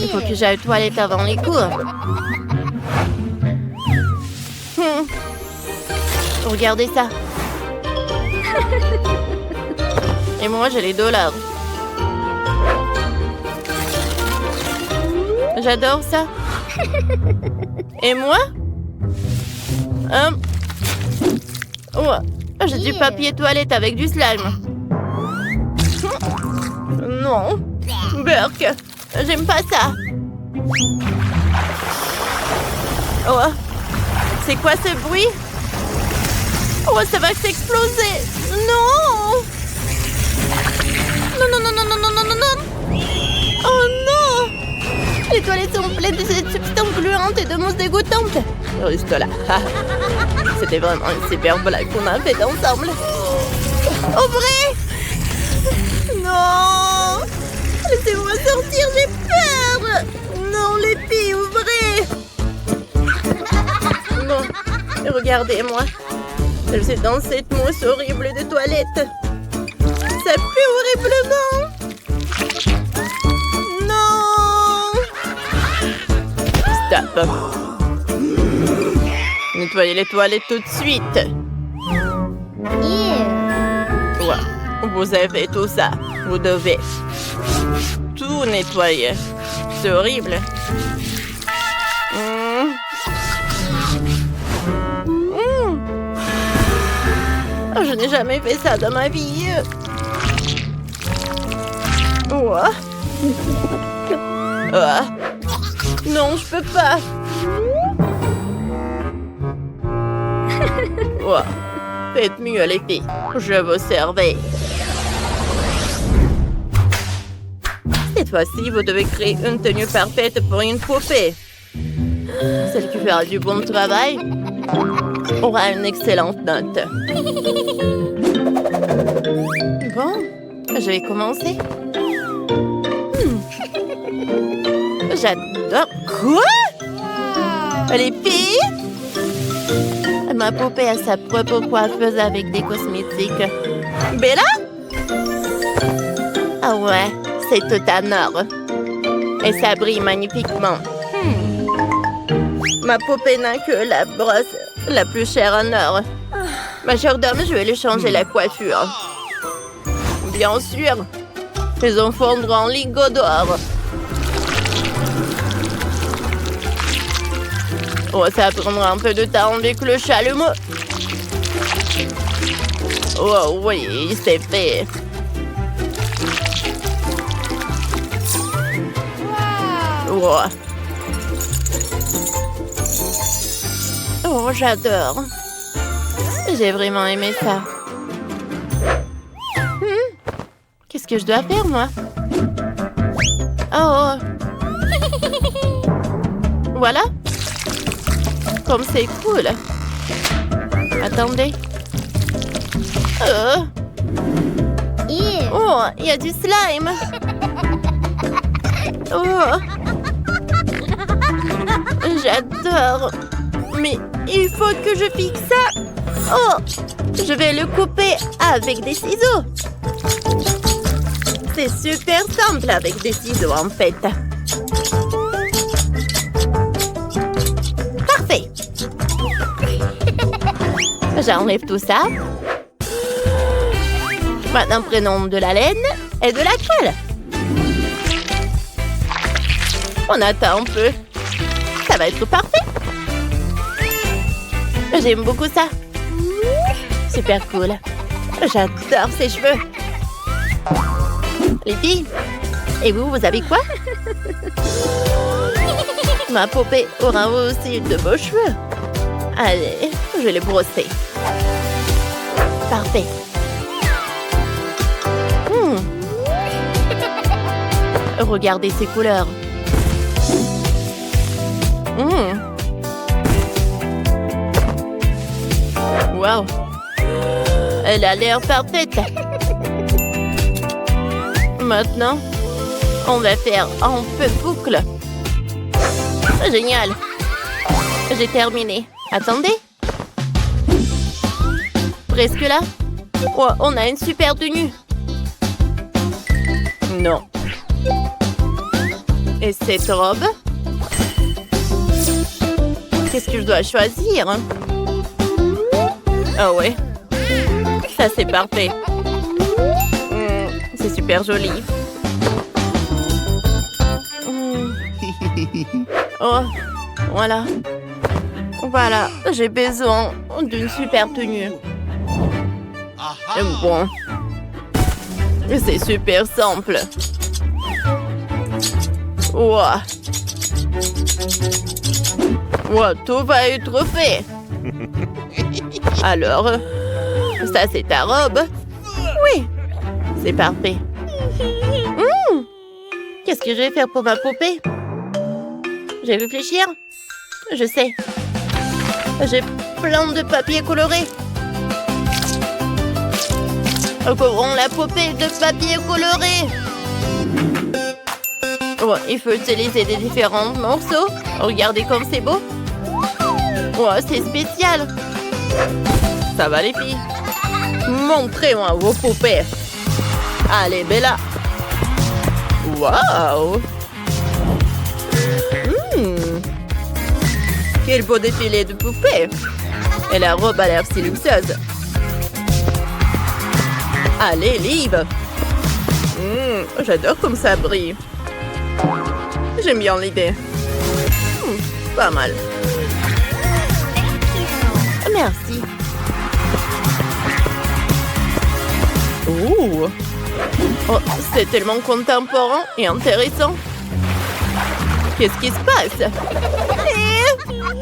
Il faut que j'aille aux toilettes avant les cours. Regardez ça. Et moi, j'ai les $. J'adore ça. Et moi? Oh, j'ai du papier toilette avec du slime. Non. Burk, j'aime pas ça. Oh, c'est quoi ce bruit? Oh, ça va s'exploser. Non. Non, non, non, non, non, non, non, non, non. Oh non. Les toilettes sont pleines de cette substance gluante et de mousse dégoûtante. Reste là. C'était vraiment une super blague qu'on a faite ensemble. Ouvrez! Non! Laissez-moi sortir, j'ai peur! Non, les filles, ouvrez! Bon, regardez-moi. Je suis dans cette mousse horrible de toilette. Ça pue horriblement! Non! Stop! Nettoyez les toilettes tout de suite. Ouais, vous avez tout ça. Vous devez tout nettoyer. C'est horrible. Oh, je n'ai jamais fait ça dans ma vie. Ouais. Non, je peux pas. Ouais. Faites mieux, les filles. Je vous servais. Cette fois-ci, vous devez créer une tenue parfaite pour une poupée. Celle qui fera du bon travail aura une excellente note. Bon, je vais commencer. J'adore... Quoi? Les filles? Ma poupée a sa propre coiffeuse avec des cosmétiques. Bella? Ah ouais, c'est tout en or. Et ça brille magnifiquement. Ma poupée n'a que la brosse la plus chère en or. Majordome, je vais lui changer la coiffure. Bien sûr. Ils en fondront en lingots d'or. Oh, ça prendra un peu de temps avec le chalumeau. Oh oui, c'est fait. Wow. Oh, j'adore. J'ai vraiment aimé ça. Qu'est-ce que je dois faire, moi? Oh. Voilà. Comme c'est cool. Attendez. Oh, il y a du slime. Oh. J'adore. Mais il faut que je fixe ça. Oh, je vais le couper avec des ciseaux. C'est super simple avec des ciseaux, en fait. Parfait. J'enlève tout ça. Maintenant, prenons de la laine et de la colle. On attend un peu. Ça va être parfait. J'aime beaucoup ça. Super cool. J'adore ces cheveux. Les filles, et vous avez quoi? Ma poupée aura aussi de beaux cheveux. Allez, je vais les brosser. Parfait. Regardez ces couleurs. Wow. Elle a l'air parfaite. Maintenant, on va faire un peu de boucle. Génial. J'ai terminé. Attendez. Presque là. Oh, on a une super tenue. Non. Et cette robe? Qu'est-ce que je dois choisir? Ah ouais. Ça, c'est parfait. C'est super joli. Oh, voilà. Voilà, j'ai besoin d'une super tenue. Bon. C'est super simple. Ouah. Ouah, tout va être fait. Alors, ça c'est ta robe? Oui, c'est parfait. Qu'est-ce que je vais faire pour ma poupée? Je vais réfléchir. Je sais. J'ai plein de papier coloré. Couvrons la poupée de papier coloré. Oh, il faut utiliser des différents morceaux. Regardez comme c'est beau. Oh, c'est spécial. Ça va les filles? Montrez-moi vos poupées. Allez, Bella. Waouh. Quel beau défilé de poupées. Et la robe a l'air si luxueuse. Allez, Liv. J'adore comme ça brille. J'aime bien l'idée. Pas mal. Merci. Oh, c'est tellement contemporain et intéressant. Qu'est-ce qui se passe?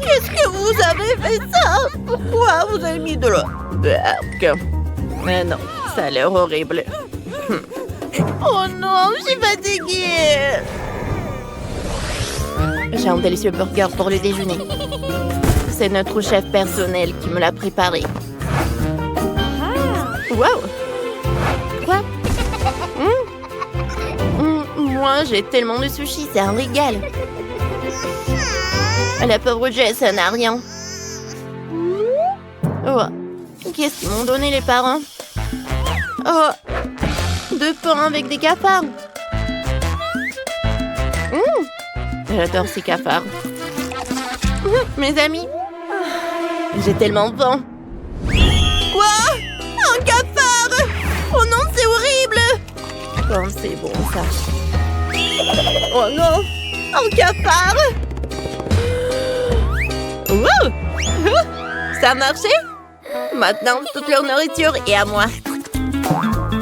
Qu'est-ce que vous avez fait ça? Pourquoi vous avez mis de l'eau? Mais non, ça a l'air horrible. Oh non, je suis fatiguée. J'ai un délicieux burger pour le déjeuner. C'est notre chef personnel qui me l'a préparé. Waouh! Quoi? Moi, j'ai tellement de sushis, c'est un régal. La pauvre Jess, ça n'a rien. Oh, qu'est-ce qu'ils m'ont donné les parents? Oh, 2 pains avec des cafards. J'adore ces cafards. Mes amis, j'ai tellement faim. Quoi? Un cafard? Oh non, c'est horrible. Oh, c'est bon ça. Oh non, un cafard. Wow. Ça a marché? Maintenant, toute leur nourriture est à moi.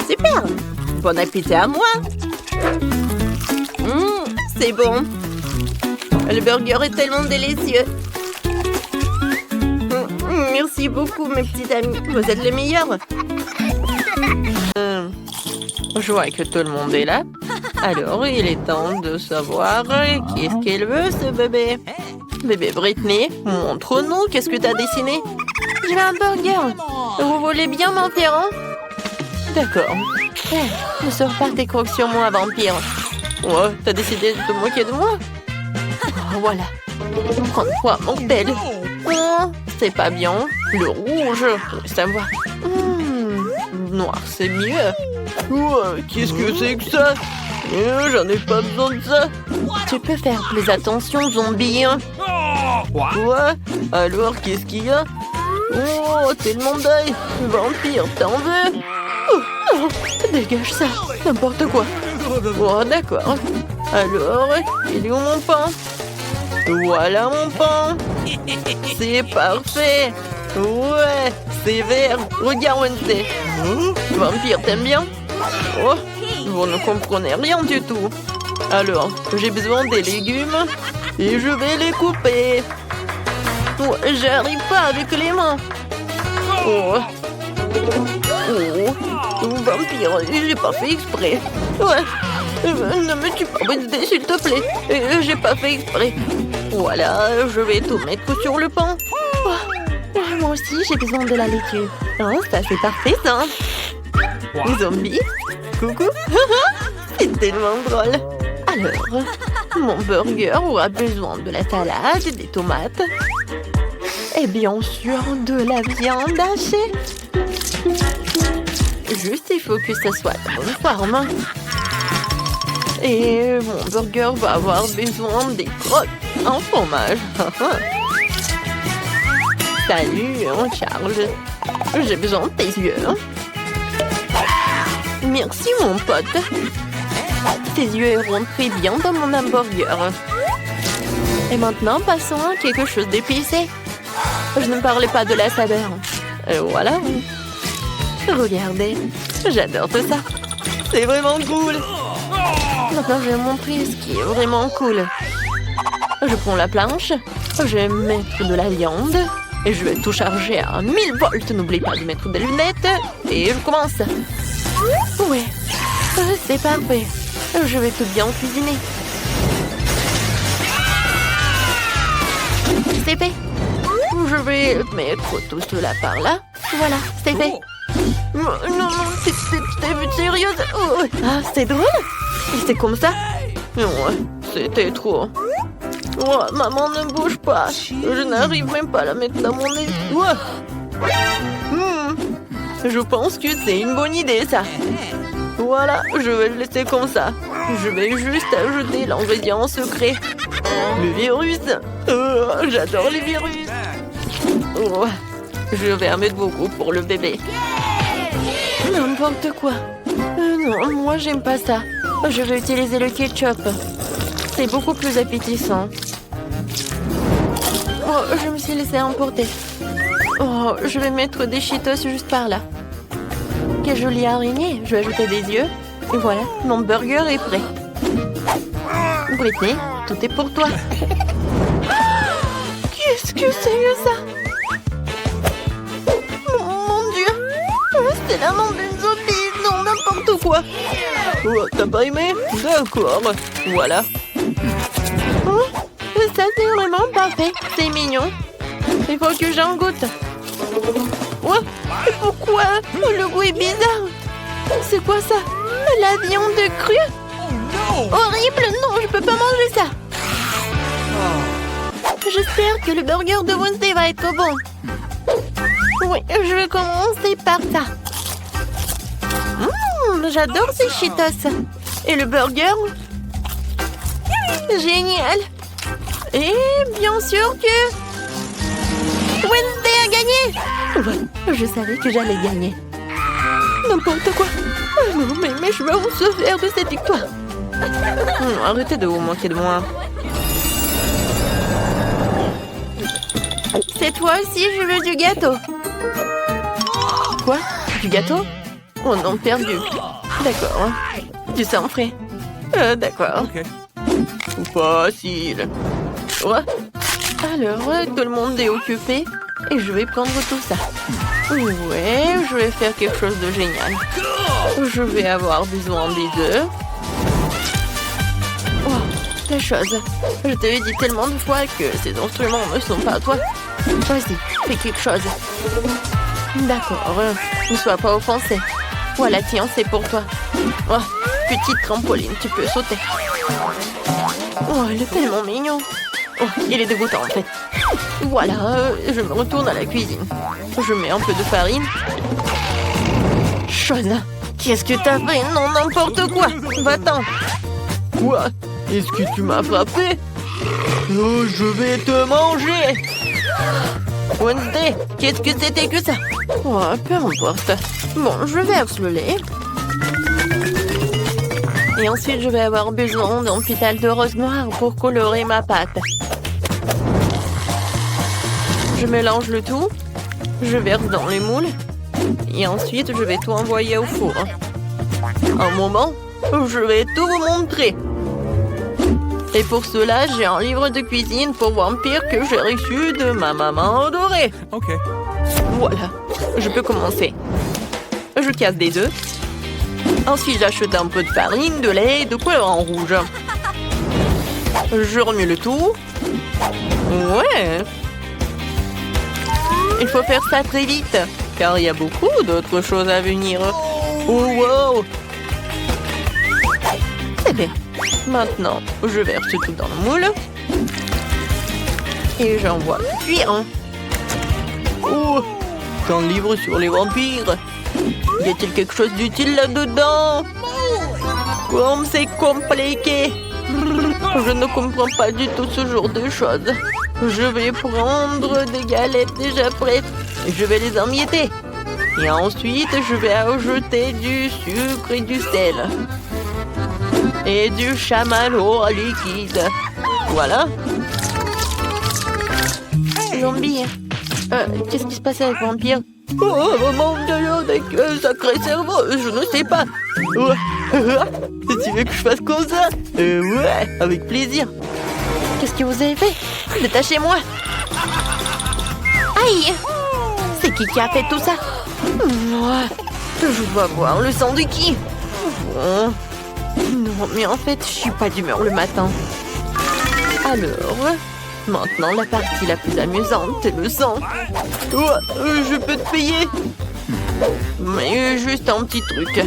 Super. Bon appétit à moi. C'est bon. Le burger est tellement délicieux. Merci beaucoup, mes petits amis. Vous êtes les meilleurs. Je vois que tout le monde est là. Alors, il est temps de savoir qu'est-ce qu'elle veut, ce bébé. Bébé Britney, montre-nous, qu'est-ce que t'as dessiné? Je veux un burger. Vous voulez bien m'en faire un? D'accord. Ne sors pas tes crocs sur moi, vampire. Oh, t'as décidé de te moquer de moi? Oh, voilà. Prends-toi, mortel. Oh, c'est pas bien. Le rouge, je savoir. Noir, c'est mieux. Oh, qu'est-ce que c'est que ça? J'en ai pas besoin de ça. Tu peux faire plus attention, zombie. Quoi? Alors, qu'est-ce qu'il y a? Oh, tellement d'œil. Vampire, t'en veux? Dégage ça, n'importe quoi. Oh, d'accord. Alors, il est où mon pain? Voilà mon pain. C'est parfait. Ouais, c'est vert. Regarde, Wednesday. Vampire, t'aimes bien? Oh, vous ne comprenez rien du tout. Alors, j'ai besoin des légumes et je vais les couper. Oh, j'arrive pas avec les mains. Oh. Vampire, j'ai pas fait exprès. Ouais. Ne me tue pas, Wednesday, s'il te plaît. J'ai pas fait exprès. Voilà, je vais tout mettre sur le pain. Oh, moi aussi, j'ai besoin de la laitue. Oh, ça, c'est parfait, ça. Zombie, coucou. C'est tellement drôle. Alors, mon burger aura besoin de la salade, des tomates. Et bien sûr, de la viande hachée. Juste, il faut que ça soit de bonne forme. Et mon burger va avoir besoin des crottes en fromage. Salut, Charles. J'ai besoin de tes yeux. Merci, mon pote. Tes yeux iront très bien dans mon hamburger. Et maintenant, passons à quelque chose d'épicé. Je ne parlais pas de la saveur. Et voilà. Regardez, j'adore tout ça. C'est vraiment cool. Maintenant, je vais montrer ce qui est vraiment cool. Je prends la planche, je vais mettre de la viande et je vais tout charger à 1000 volts. N'oublie pas de mettre des lunettes et je commence. Ouais, c'est parfait. Je vais tout bien cuisiner. C'est fait. Je vais mettre tout cela par là. Voilà, c'est fait. Non, t'es sérieuse? Oh. Ah, c'est drôle. Et c'est comme ça? Non, c'était trop. Oh, maman, ne bouge pas. Je n'arrive même pas à la mettre dans mon nez. Je pense que c'est une bonne idée, ça. Voilà, je vais le laisser comme ça. Je vais juste ajouter l'ingrédient secret. Le virus. Oh, j'adore les virus. Oh, je vais en mettre beaucoup pour le bébé. N'importe quoi. Non, moi, j'aime pas ça. Je vais utiliser le ketchup. C'est beaucoup plus appétissant. Oh, je me suis laissée emporter. Oh, je vais mettre des Cheetos juste par là. Quelle jolie araignée. Je vais ajouter des yeux. Et voilà, mon burger est prêt. Britney, tout est pour toi. Qu'est-ce que c'est que ça? Mon Dieu. C'est la main d'une zombie. Non, n'importe quoi. Oh, t'as pas aimé? D'accord. Voilà. Oh, ça, c'est vraiment parfait. C'est mignon. Il faut que j'en goûte. Oh, pourquoi? Le goût est bizarre. C'est quoi ça? La viande crue? Horrible. Non, je peux pas manger ça. J'espère que le burger de Wednesday va être bon. Oui, je vais commencer par ça. J'adore ces Cheetos. Et le burger? Génial. Et bien sûr que Wednesday a gagné. Ouais, je savais que j'allais gagner. N'importe quoi. Non, mais mes cheveux vont se faire de cette victoire. Arrêtez de vous moquer de moi. C'est toi aussi, je veux du gâteau. Quoi? Du gâteau? Oh non, perdu. D'accord. Tu s'en ferais. D'accord. Okay. Facile. Ouais. Alors, tout le monde est occupé et je vais prendre tout ça. Ouais, je vais faire quelque chose de génial. Je vais avoir besoin des œufs. Oh, la chose. Je te l'ai dit tellement de fois que ces instruments ne sont pas à toi. Vas-y, fais quelque chose. D'accord, ne sois pas offensé. Voilà, tiens, c'est pour toi. Oh, petite trampoline, tu peux sauter. Oh, il est tellement mignon. Oh, il est dégoûtant en fait. Voilà, je me retourne à la cuisine. Je mets un peu de farine. Chose, qu'est-ce que t'as fait? Non, n'importe quoi. Va-t'en. Quoi? Est-ce que tu m'as frappé? Oh, je vais te manger. Wednesday, qu'est-ce que c'était que ça? Oh, peu importe. Bon, je verse le lait. Et ensuite, je vais avoir besoin d'un pétale de rose noir pour colorer ma pâte. Je mélange le tout. Je verse dans les moules. Et ensuite, je vais tout envoyer au four. Un moment, je vais tout vous montrer. Et pour cela, j'ai un livre de cuisine pour vampires que j'ai reçu de ma maman adorée. Ok. Voilà, je peux commencer. Je casse des œufs. Ensuite, j'achète un peu de farine, de lait et de couleur en rouge. Je remue le tout. Ouais. Il faut faire ça très vite, car il y a beaucoup d'autres choses à venir. Oh, wow. C'est bien. Maintenant, je verse tout dans le moule. Et j'envoie cuire. Oh, c'est un livre sur les vampires. Y a-t-il quelque chose d'utile là-dedans? Comme c'est compliqué. Je ne comprends pas du tout ce genre de choses. Je vais prendre des galettes déjà prêtes et je vais les emietter. Et ensuite, je vais ajouter du sucre et du sel. Et du chamallow liquide. Voilà. Zombie. Qu'est-ce qui se passe avec Vampire? Oh, mon Dieu, avec sacré cerveau, je ne sais pas. Tu veux que je fasse comme ça? Ouais, avec plaisir. Qu'est-ce que vous avez fait? Détachez-moi. Aïe! C'est qui a fait tout ça? Moi, je vais voir le sang de qui? Bon. Non, mais en fait, je suis pas d'humeur le matin. Alors, maintenant la partie la plus amusante, c'est le sang. Je peux te payer. Mais juste un petit truc.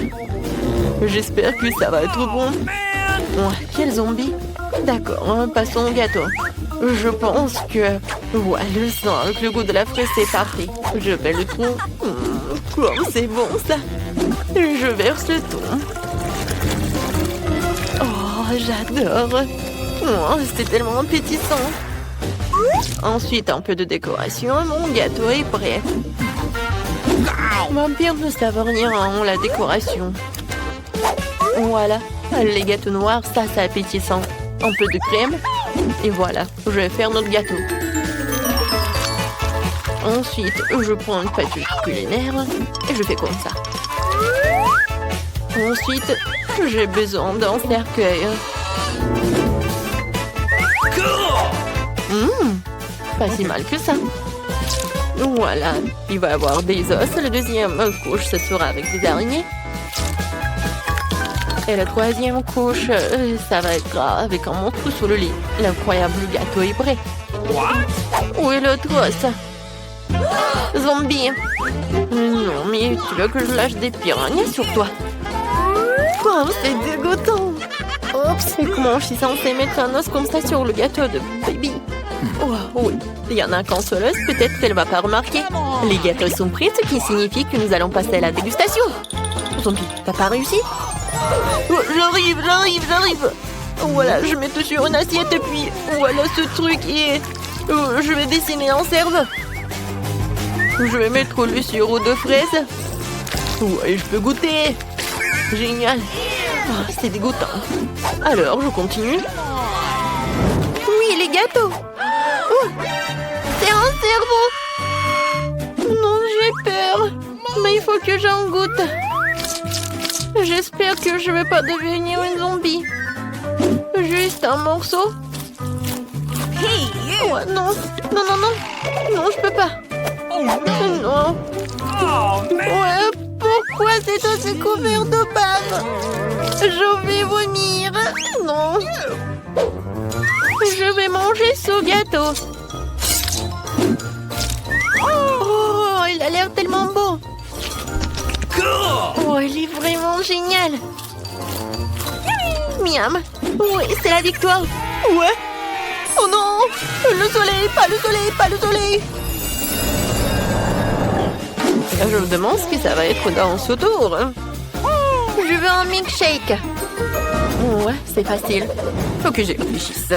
J'espère que ça va être bon. Quel zombie? D'accord, passons au gâteau. Je pense que... Ouais, le sang avec le goût de la fraise, c'est parfait. Je fais le trou. Comme c'est bon, ça. Je verse le tout. Oh, j'adore. C'est tellement appétissant. Ensuite, un peu de décoration. Mon gâteau est prêt. Vampire ne savent rien en la décoration. Voilà. Les gâteaux noirs, ça, c'est appétissant. Un peu de crème. Et voilà, je vais faire notre gâteau. Ensuite, je prends une pâte culinaire et je fais comme ça. Ensuite, j'ai besoin d'un cercueil. Pas si mal que ça. Voilà, il va y avoir des os. La deuxième couche, ce sera avec des araignées. Et la troisième couche, ça va être avec un monstre sous le lit. L'incroyable gâteau est prêt. Où est l'autre os? Zombie. Non, mais tu veux que je lâche des piranhas sur toi? Oh, c'est dégoûtant. Oups, et comment je suis censée mettre un os comme ça sur le gâteau de baby? Oh, oui, il y en a un qu'un seul os, peut-être qu'elle va pas remarquer. Les gâteaux sont prêts, ce qui signifie que nous allons passer à la dégustation. Zombie, t'as pas réussi? J'arrive. Voilà, je mets tout sur une assiette et puis voilà ce truc et je vais dessiner un cerveau. Je vais mettre le sirop de fraise. Ouais, je peux goûter. Génial. C'est dégoûtant. Alors, je continue. Oui, les gâteaux. C'est un cerveau. Non, j'ai peur. Mais il faut que j'en goûte. J'espère que je ne vais pas devenir une zombie. Juste un morceau. Ouais, non, je peux pas. Non. Ouais, pourquoi c'est aussi couvert de bave? Je vais vomir. Non. Je vais manger ce gâteau. Oh, il a l'air tellement beau. Oh, il est vraiment génial. Miam. Oui, c'est la victoire. Ouais. Oh non. Le soleil, pas le soleil. Je me demande ce que ça va être dans ce tour. Je veux un milkshake. Ouais, c'est facile. Faut que j'y réfléchisse.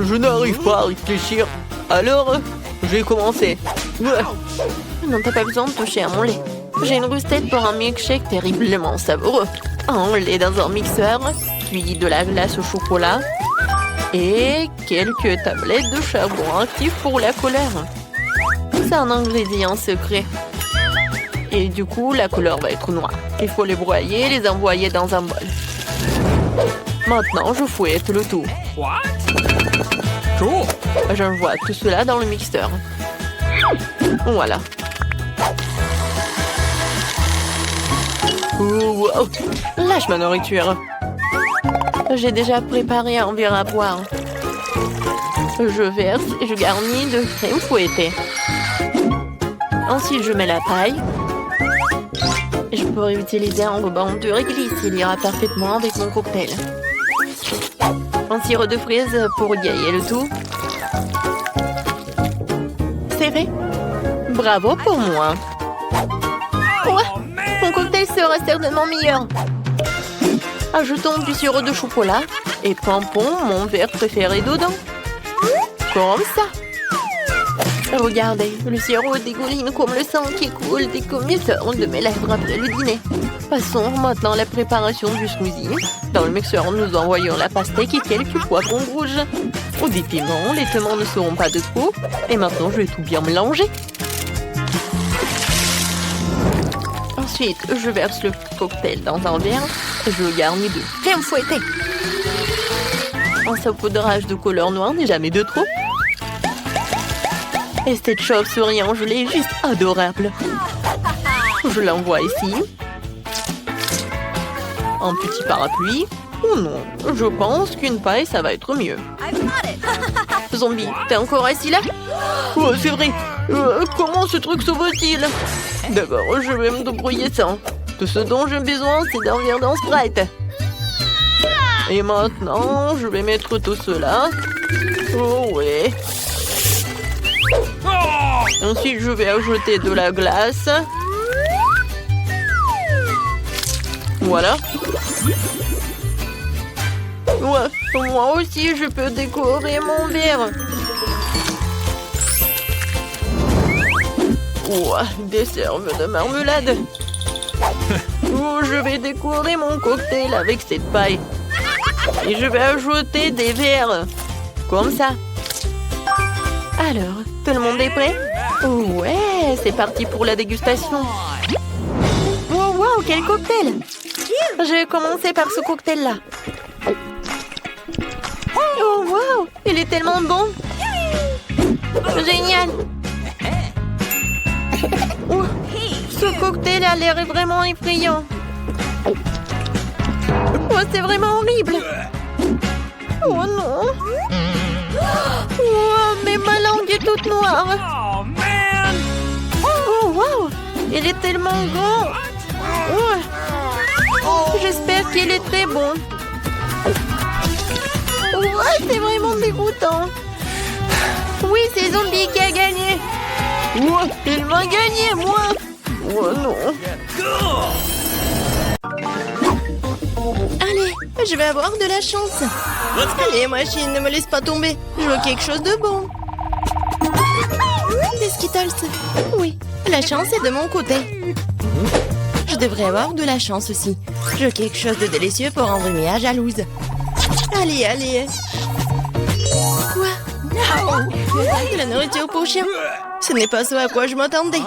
Je n'arrive pas à réfléchir. Alors, j'ai commencé. Ouais. Non, t'as pas besoin de toucher à mon lait. J'ai une recette pour un milkshake terriblement savoureux. Un lait dans un mixeur, puis de la glace au chocolat et quelques tablettes de charbon actif pour la couleur. C'est un ingrédient secret. Et du coup, la couleur va être noire. Il faut les broyer et les envoyer dans un bol. Maintenant, je fouette le tout. Cool. J'envoie tout cela dans le mixeur. Voilà. Oh, wow. Lâche ma nourriture. J'ai déjà préparé un verre à boire. Je verse et je garnis de crème fouettée. Ensuite, je mets la paille. Je pourrais utiliser un ruban de réglisse. Il ira parfaitement avec mon cocktail. Un sirop de fraise pour égayer le tout. C'est vrai. Bravo pour moi. Ouais, mon cocktail sera certainement meilleur. Ajoutons du sirop de chocolat et pompons mon verre préféré dedans. Comme ça. Regardez, le sirop dégouline comme le sang qui coule des commetteurs de mes lèvres après le dîner. Passons maintenant à la préparation du smoothie. Dans le mixeur, nous envoyons la pastèque et quelques poivrons rouges. Ou des piments, les piments ne seront pas de trop. Et maintenant, je vais tout bien mélanger. Ensuite, je verse le cocktail dans un verre et je le garnis de crème fouettée. Un saupoudrage de couleur noire n'est jamais de trop. Et cette chauve-souris en gelée est juste adorable. Je l'envoie ici. Un petit parapluie. Oh non, je pense qu'une paille, ça va être mieux. Zombie, t'es encore assis là? Oh, c'est vrai. Comment ce truc s'ouvre-t-il? D'abord, je vais me débrouiller sans. Tout ce dont j'ai besoin, c'est d'un verre dans Sprite. Et maintenant, je vais mettre tout cela. Oh ouais. Ensuite, je vais ajouter de la glace. Voilà. Ouais, moi aussi, je peux décorer mon verre. Ouah, des serves de marmelade. Oh, je vais décorer mon cocktail avec cette paille. Et je vais ajouter des verres. Comme ça. Alors, tout le monde est prêt? Ouais, c'est parti pour la dégustation. Wow, wow, quel cocktail! Je vais commencer par ce cocktail-là. Oh, wow, il est tellement bon! Génial! Oh, ce cocktail a l'air vraiment effrayant. Oh, c'est vraiment horrible! Oh non! Oh, mais ma langue est toute noire! Oh, man! Oh, wow! Il est tellement grand! Oh. J'espère qu'il est très bon. Oh, c'est vraiment dégoûtant. Oui, c'est Zombie qui a gagné. Oh, il m'a gagné, moi! Oh non! Allez, je vais avoir de la chance. Allez, machine, ne me laisse pas tomber. Je veux quelque chose de bon. Des Skittles. Oui, la chance est de mon côté. Je devrais avoir de la chance aussi. Je veux quelque chose de délicieux pour rendre Mia jalouse. Allez, allez. Quoi? De la nourriture pour chien. Ce n'est pas ce à quoi je m'attendais.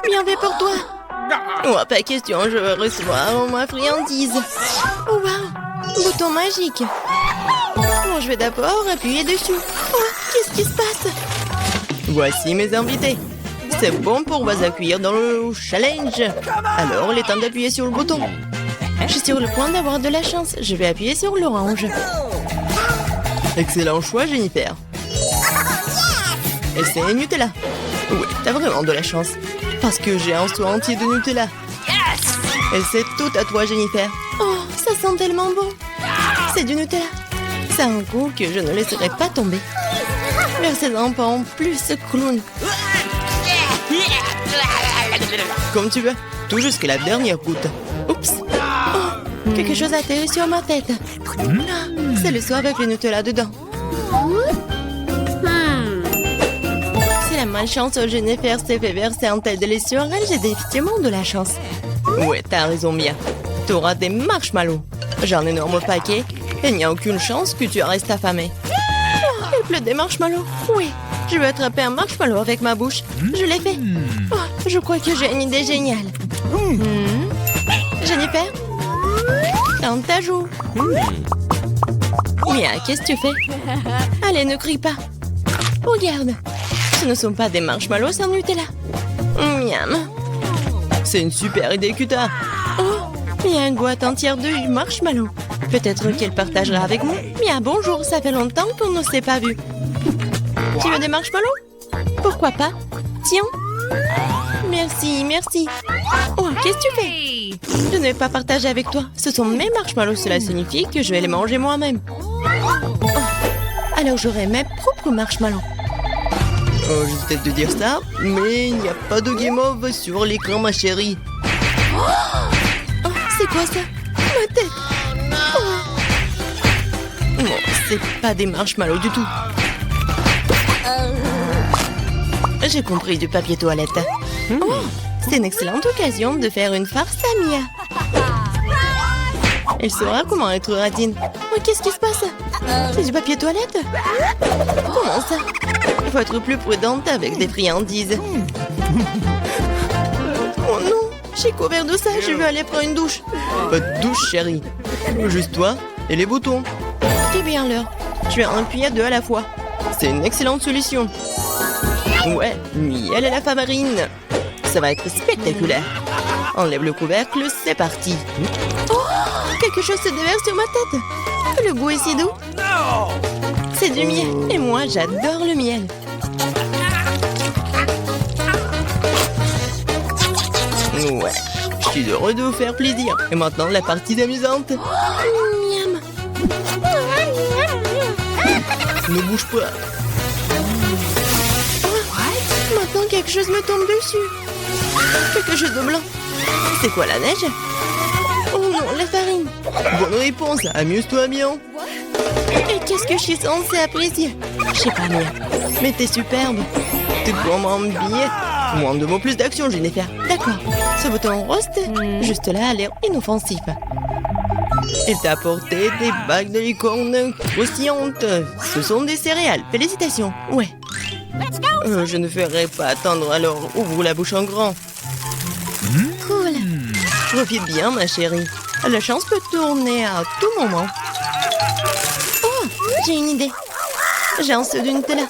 Bien fait pour toi. Oh, pas question, je veux recevoir ma friandise. Oh, wow, bouton magique. Bon, je vais d'abord appuyer dessus. Oh, qu'est-ce qui se passe? Voici mes invités. C'est bon pour vous accueillir dans le challenge. Alors, il est temps d'appuyer sur le bouton. Je suis sur le point d'avoir de la chance. Je vais appuyer sur l'orange. Excellent choix, Jennifer. Et c'est Nutella. Oui, t'as vraiment de la chance. Parce que j'ai un seau entier de Nutella. Et c'est tout à toi, Jennifer. Oh, ça sent tellement bon. C'est du Nutella. C'est un goût que je ne laisserai pas tomber. Versez-en pas en plus, clown. Comme tu veux, tout jusqu'à la dernière goutte. Oups. Oh, quelque chose a atterri sur ma tête. C'est le seau avec le Nutella dedans. Si la malchance Jennifer s'est fait verser un tel délice sur elle, j'ai définitivement de la chance. Ouais, t'as raison, Mia. T'auras des marshmallows. J'ai un énorme paquet et il n'y a aucune chance que tu restes affamé. Oh, il pleut des marshmallows. Oui, je vais attraper un marshmallow avec ma bouche. Je l'ai fait. Oh, je crois que j'ai une idée géniale. Jennifer, dans ta joue. Mia, qu'est-ce que tu fais? Allez, ne crie pas. Regarde, ce ne sont pas des marshmallows sans Nutella. Miam. C'est une super idée que t'as. Oh, il y a une boîte entière de marshmallows. Peut-être qu'elle partagera avec moi. Mia, bonjour, ça fait longtemps qu'on ne s'est pas vu. Tu veux des marshmallows? Pourquoi pas? Tiens. Merci, merci. Oh, qu'est-ce que tu fais? Je ne vais pas partager avec toi. Ce sont mes marshmallows, cela signifie que je vais les manger moi-même. Oh, alors j'aurai mes propres marshmallows. Oh, je vais peut-être te dire ça, mais il n'y a pas de guimauve sur l'écran, ma chérie. Oh, c'est quoi ça? Ma tête. Non, c'est pas des marshmallows du tout. J'ai compris, du papier toilette. Oh, c'est une excellente occasion de faire une farce à Mia. Elle saura comment être radine. Oh, qu'est-ce qui se passe? C'est du papier toilette? Comment ça? Il faut être plus prudente avec des friandises. Oh non, j'ai couvert de ça, je vais aller prendre une douche. Pas de douche, chérie. Juste toi et les boutons. C'est bien l'heure. Tu as un puits à deux à la fois. C'est une excellente solution. Ouais, miel et la farine. Ça va être spectaculaire. Enlève le couvercle, c'est parti. Oh, quelque chose se déverse sur ma tête. Le goût est si doux. C'est du miel. Et moi, j'adore le miel. Ouais, je suis heureux de vous faire plaisir. Et maintenant, la partie amusante. Miam. Ne bouge pas. Maintenant, quelque chose me tombe dessus. Quelque chose de blanc. C'est quoi, la neige? Oh non, la farine. Bonne réponse, amuse-toi bien. Et qu'est-ce que je suis censée apprécier? Je sais pas, Mia. Mais t'es superbe. T'es vraiment billet. Moins de mots, plus d'action, Jennifer. D'accord. Ce bouton rose, juste là, a l'air inoffensif. Il t'a apporté des bagues de licorne croustillantes. Ce sont des céréales. Félicitations. Ouais. Je ne ferai pas attendre, alors ouvre la bouche en grand. Cool. Profite bien, ma chérie. La chance peut tourner à tout moment. Oh, j'ai une idée. J'ai un seau de Nutella.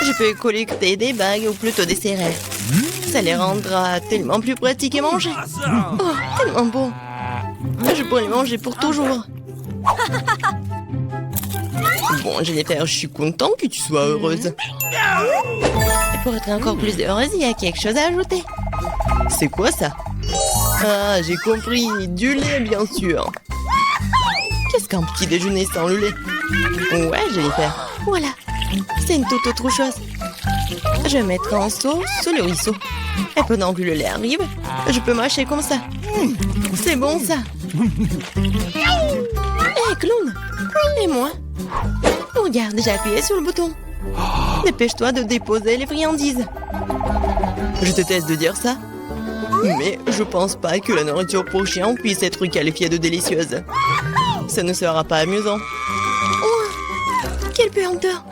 Je peux collecter des bagues ou plutôt des céréales. Ça les rendra tellement plus pratiques à manger. Oh, tellement bon. Je pourrais les manger pour toujours. Bon, Jennifer, je suis content que tu sois heureuse. Et pour être encore plus heureuse, il y a quelque chose à ajouter. C'est quoi ça? Ah, j'ai compris. Du lait, bien sûr. Qu'est-ce qu'un petit déjeuner sans le lait? Ouais, Jennifer. Voilà. C'est une toute autre chose. Je mettrai un seau sous le ruisseau. Et pendant que le lait arrive, je peux mâcher comme ça. C'est bon, ça. Hé, clown. Et moi? Regarde, j'ai appuyé sur le bouton. Dépêche-toi de déposer les friandises. Je te teste de dire ça, mais je pense pas que la nourriture pour chien puisse être qualifiée de délicieuse. Ça ne sera pas amusant. Oh, quelle puanteur!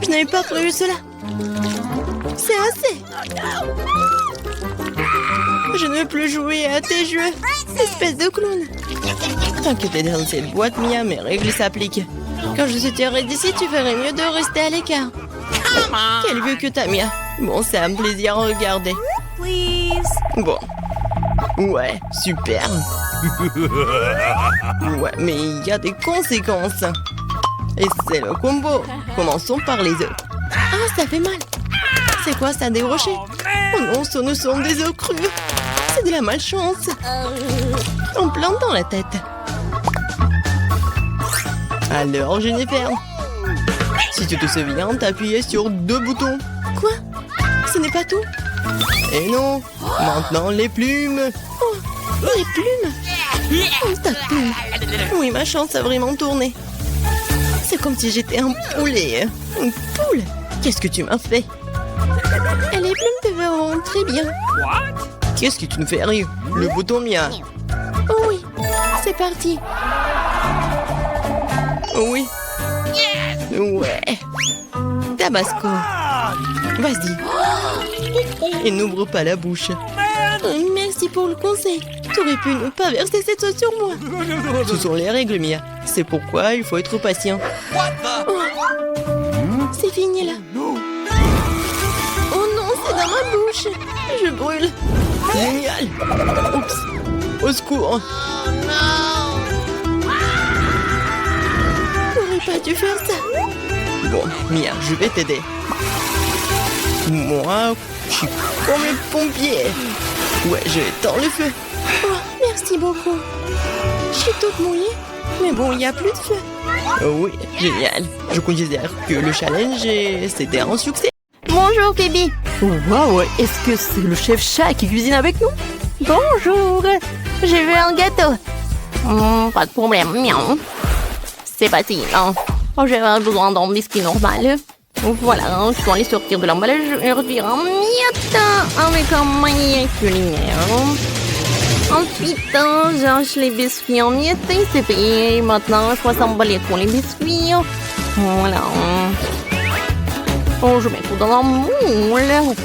Je n'avais pas prévu cela. C'est assez. Je ne veux plus jouer à tes jeux, espèce de clown. Tant que t'es dans cette boîte, Mia, mes règles s'appliquent. Quand je sortirai d'ici, tu ferais mieux de rester à l'écart. Quelle vue que t'as, Mia. Bon, c'est un plaisir à regarder. Bon. Ouais, super. Ouais, mais il y a des conséquences. Et c'est le combo. Commençons par les œufs. Ah, ça fait mal. C'est quoi ça, des rochers? Oh non, ce ne sont des œufs crus. C'est de la malchance. En plein dans la tête. Alors, Jennifer, si tu te souviens, t'as appuyé sur 2 boutons. Quoi? Ce n'est pas tout? Et non. Maintenant, les plumes. Oh, les plumes. Oh, ta plume. Oui, ma chance a vraiment tourné. C'est comme si j'étais un poulet. Une poule. Qu'est-ce que tu m'as fait? Et les plumes te vont très bien. Qu'est-ce que tu me fais rire? Le bouton, Mia. Oh oui, c'est parti. Oh oui. Ouais. Tabasco. Vas-y. Et n'ouvre pas la bouche. Merci pour le conseil. Tu aurais pu ne pas verser cette sauce sur moi. Ce sont les règles, Mia. C'est pourquoi il faut être patient. Oh. C'est fini là. Oh non, c'est dans ma bouche. Je brûle. Génial. Oups. Au secours. J'aurais pas dû faire ça. Bon, Mia, je vais t'aider. Moi, je suis comme le pompier. Ouais, je éteins le feu. Oh, merci beaucoup. Je suis toute mouillée. Mais bon, il n'y a plus de feu. Oh oui, génial. Je considère que le challenge, c'était un succès. Bonjour, Phoebe. Waouh, est-ce que c'est le chef chat qui cuisine avec nous? Bonjour. Je veux un gâteau. Pas de problème. Miaou. C'est facile. Hein. Oh, j'avais besoin d'un biscuit normal. Voilà, je dois les sortir de l'emballage et réduire en miettes avec un maniaque culinaire. Ensuite, j'arrache les biscuits en miettes et c'est fait. Maintenant, je dois s'emballer pour les biscuits. Voilà. Oh, je mets tout dans un moule.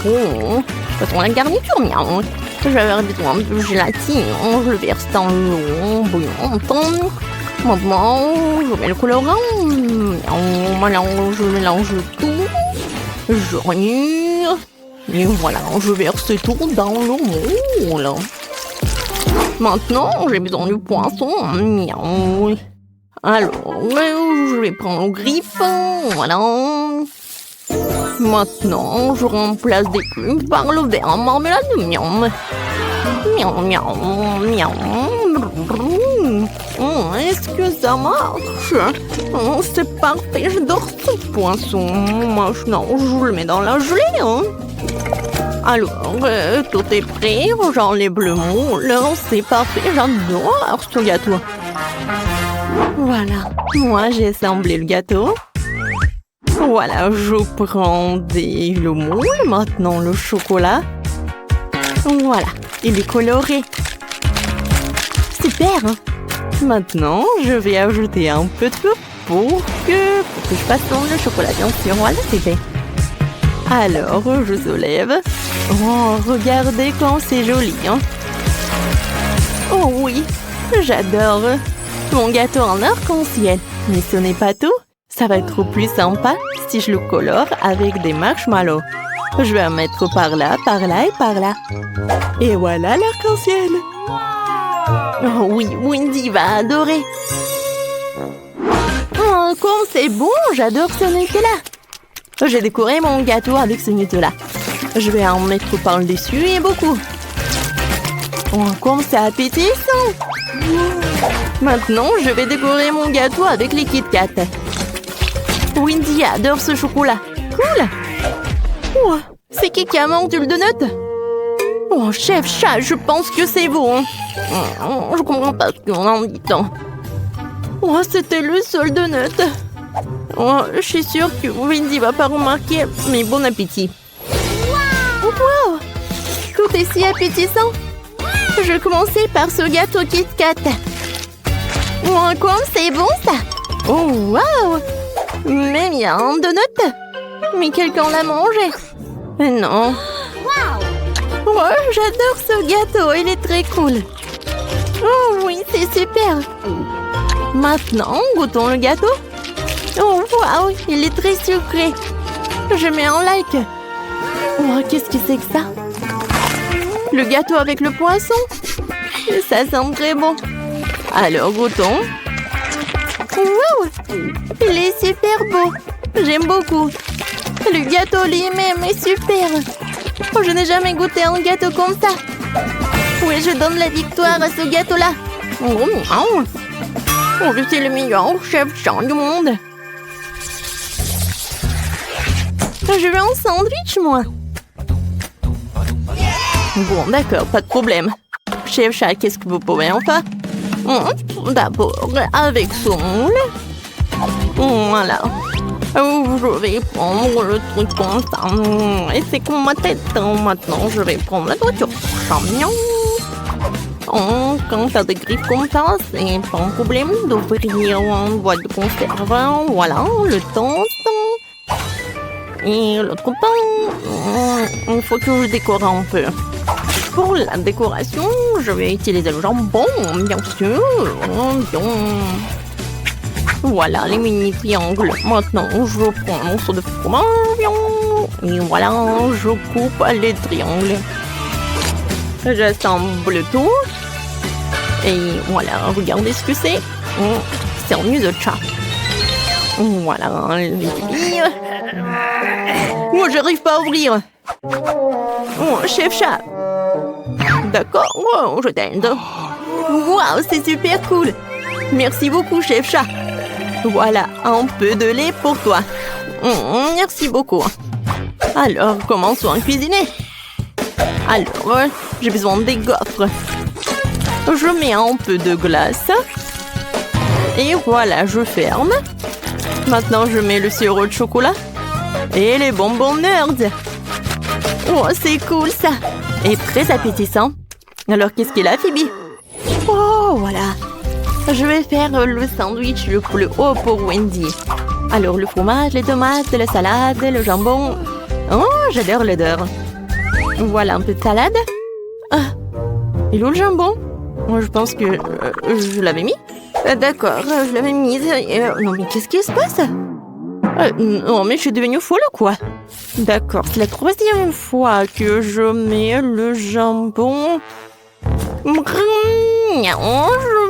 Oh. De toute façon, la garniture, miaou. J'avais besoin de gélatine. Je le verse dans l'eau bouillante. Maintenant, je mets le colorant. Je mélange tout. Je remue. Et voilà, je verse tout dans le moule. Maintenant, j'ai besoin du poisson. Miaou. Alors, je vais prendre le griffe. Voilà. Maintenant, je remplace des plumes par le verre en marmelade. Miaou. Miaou, miaou, miaou. Est-ce que ça marche? C'est parfait, j'adore ce poisson. Maintenant, je le mets dans la gelée. Alors, tout est prêt. J'enlève le moule. C'est parfait, j'adore ce gâteau. Voilà, moi j'ai assemblé le gâteau. Voilà, je prends le moule. Maintenant, le chocolat. Voilà, il est coloré. Super, hein? Maintenant, je vais ajouter un peu de feu pour que je fasse le chocolat, bien sûr. Voilà, c'est fait. Alors, je soulève. Oh, regardez comme c'est joli, hein? Oh oui, j'adore mon gâteau en arc-en-ciel. Mais ce n'est pas tout. Ça va être plus sympa si je le colore avec des marshmallows. Je vais en mettre par là et par là. Et voilà l'arc-en-ciel. Oh oui, Wendy va adorer. Oh, comme c'est bon, j'adore ce Nutella. J'ai décoré mon gâteau avec ce Nutella. Je vais en mettre par le dessus et beaucoup. Oh, comme c'est appétissant. Maintenant, je vais décorer mon gâteau avec les Kit Kat. Wendy adore ce chocolat. Cool. Oh, c'est qui a mangé le donut? Oh, chef chat, je pense que c'est vous. Je comprends pas ce qu'on en dit tant. Oh, c'était le seul donut. Oh, je suis sûre que Wendy va pas remarquer, mais bon appétit. Wow! Tout est si appétissant. Je vais commencer par ce gâteau Kit Kat. Oh, comme c'est bon ça! Oh, wow! Mais il y a un donut. Mais quelqu'un l'a mangé. Non. Oh, j'adore ce gâteau, il est très cool. Oh oui, c'est super. Maintenant, goûtons le gâteau. Oh, wow, il est très sucré. Je mets un like. Oh, qu'est-ce que c'est que ça? Le gâteau avec le poisson. Ça sent très bon. Alors, goûtons. Wow, il est super beau. J'aime beaucoup. Le gâteau lui-même est super. Oh, je n'ai jamais goûté un gâteau comme ça. Oui, je donne la victoire à ce gâteau-là. Oh, miaou. Oh, je suis le meilleur chef-chat du monde. Je veux un sandwich, moi. Bon, d'accord, pas de problème. Chef-chat, qu'est-ce que vous pouvez en faire? D'abord, avec ce moule. Voilà. Je vais prendre le truc comme ça. Et c'est comme ma tête. Maintenant, je vais prendre la voiture. Chamion. Quand t'as des griffes comme ça, c'est pas un problème d'ouvrir une boîte de conserve. Voilà, le temps. Et l'autre pain. Il faut que je décore un peu. Pour la décoration, je vais utiliser le jambon, bien sûr. Voilà les mini triangles. Maintenant, je prends un morceau de fromage. Et voilà, je coupe les triangles. J'assemble tout. Et voilà, regardez ce que c'est. C'est un nid de chat. Voilà, les billes. Oh, j'arrive pas à ouvrir. Oh, chef chat. D'accord, oh, je t'aide. Waouh, c'est super cool. Merci beaucoup, chef chat. Voilà, un peu de lait pour toi. Merci beaucoup. Alors, commençons à cuisiner. Alors, j'ai besoin des gaufres. Je mets un peu de glace. Et voilà, je ferme. Maintenant, je mets le sirop de chocolat et les bonbons Nerds. Oh, c'est cool ça. Et très appétissant. Alors, qu'est-ce qu'il a, Phoebe? Oh, voilà. Je vais faire le sandwich le plus haut pour Wendy. Alors, le fromage, les tomates, la salade, le jambon. Oh, j'adore l'odeur. Voilà un peu de salade. Ah, il est où le jambon? Je pense que je l'avais mis. D'accord, je l'avais mise. Non, mais qu'est-ce qui se passe? Non, mais je suis devenue folle ou quoi? D'accord, c'est la troisième fois que je mets le jambon. Je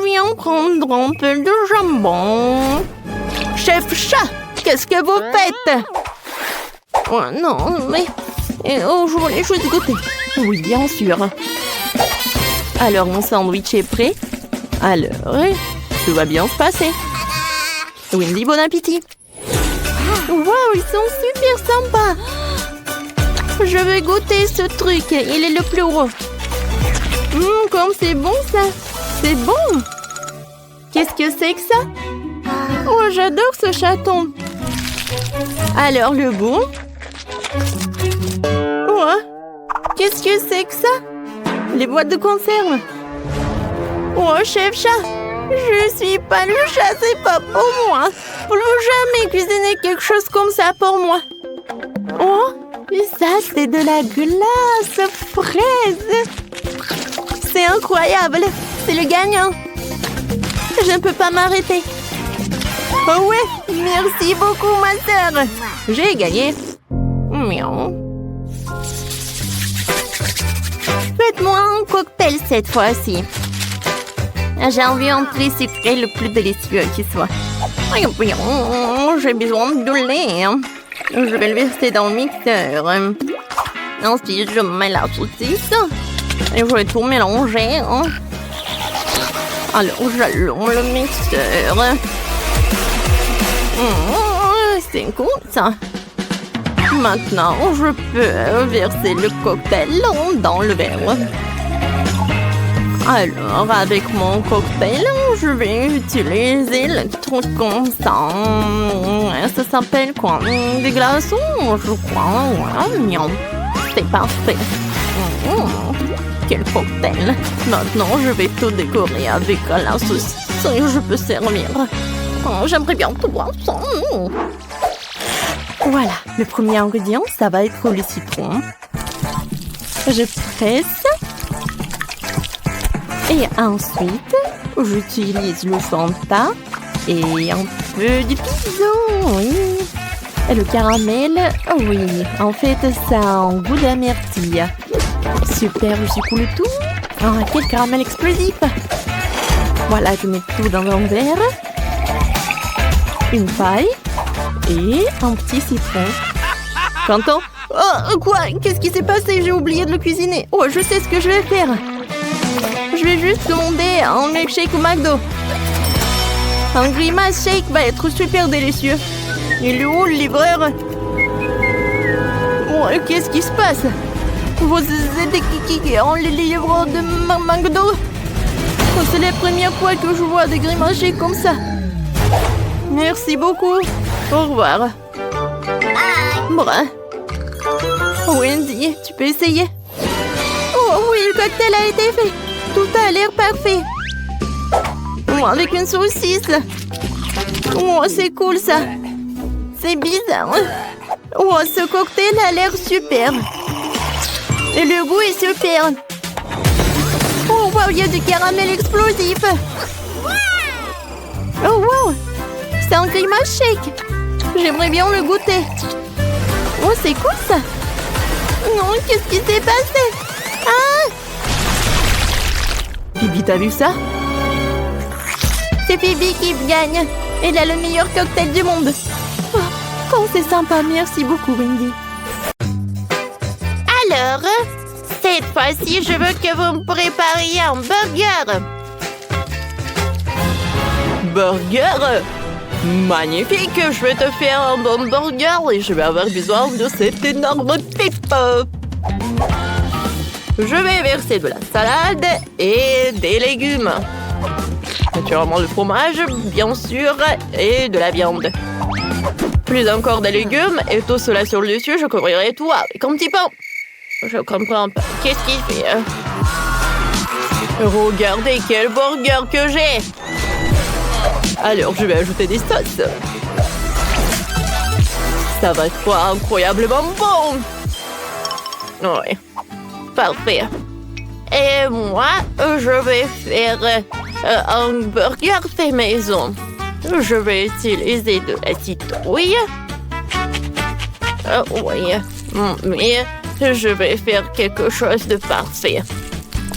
viens prendre un peu de jambon. Chef chat, qu'est-ce que vous faites? Oh non, mais... je voulais juste goûter. Oui, bien sûr. Alors, mon sandwich est prêt. Alors, tout va bien se passer. Wendy, bon appétit. Waouh, ils sont super sympas. Je vais goûter ce truc. Il est le plus gros. Comme c'est bon, ça. C'est bon. Qu'est-ce que c'est que ça? Oh, j'adore ce chaton. Alors, le goût. Oh, qu'est-ce que c'est que ça? Les boîtes de conserve. Oh, chef chat. Je suis pas le chat, c'est pas pour moi. Plus jamais cuisiner quelque chose comme ça pour moi. Oh, et ça, c'est de la glace fraise. C'est incroyable. C'est le gagnant. Je ne peux pas m'arrêter. Oh ouais, merci beaucoup, ma sœur. J'ai gagné. Miaou. Faites-moi un cocktail cette fois-ci. J'ai envie d'un truc sucré le plus délicieux qui soit. J'ai besoin de lait. Je vais le verser dans le mixeur. Ensuite, je mets la saucisse. Et je vais tout mélanger. Alors, j'allume le mixeur. C'est cool, ça. Maintenant, je peux verser le cocktail dans le verre. Alors, avec mon cocktail, je vais utiliser le truc comme ça. Ça s'appelle quoi? Des glaçons, je crois. Voilà, c'est parfait. Quel cocktail. Maintenant, je vais tout décorer avec la saucisse et je peux servir. Oh, j'aimerais bien tout voir ça. Voilà, le premier ingrédient, ça va être le citron. Je presse. Et ensuite, j'utilise le Fanta et un peu de pizza, oui. Et le caramel, oui. En fait, ça a un goût d'amertume. Super, je secoue le tout. Ah, quel caramel explosif. Voilà, je mets tout dans un verre. Une paille et un petit citron. Quentin? Oh, quoi? Qu'est-ce qui s'est passé? J'ai oublié de le cuisiner. Oh, je sais ce que je vais faire. Je vais juste commander un milkshake au McDo. Un grimace shake va être super délicieux. Il est où le livreur? Oh, qu'est-ce qui se passe? Vous êtes qui les livreurs de McDo? Oh, c'est la première fois que je vois des grimaces shake comme ça. Merci beaucoup. Au revoir. Brun. Wendy, tu peux essayer? Oh oui, le cocktail a été fait. Tout a l'air parfait. Oh, avec une saucisse. Oh, c'est cool ça. C'est bizarre. Oh, ce cocktail a l'air super. Et le goût est super. Oh, wow, il y a du caramel explosif. Oh, wow. C'est un grimace shake. J'aimerais bien le goûter. Oh, c'est cool ça. Non, qu'est-ce qui s'est passé? Ah! Phoebe, t'as vu ça? C'est Phoebe qui gagne. Elle a le meilleur cocktail du monde. Oh, c'est sympa. Merci beaucoup, Wendy. Alors, cette fois-ci, je veux que vous me prépariez un burger. Burger? Magnifique! Je vais te faire un bon burger et je vais avoir besoin de cette énorme pipe. Je vais verser de la salade et des légumes. Naturellement le fromage, bien sûr, et de la viande. Plus encore des légumes et tout cela sur le dessus, je couvrirai tout avec un petit pain. Je comprends pas. Qu'est-ce qu'il fait? Regardez quel burger que j'ai! Alors, je vais ajouter des sauces. Ça va être incroyablement bon! Oui, parfait. Et moi, je vais faire un burger fait maison. Je vais utiliser de la citrouille. Oui, mais je vais faire quelque chose de parfait.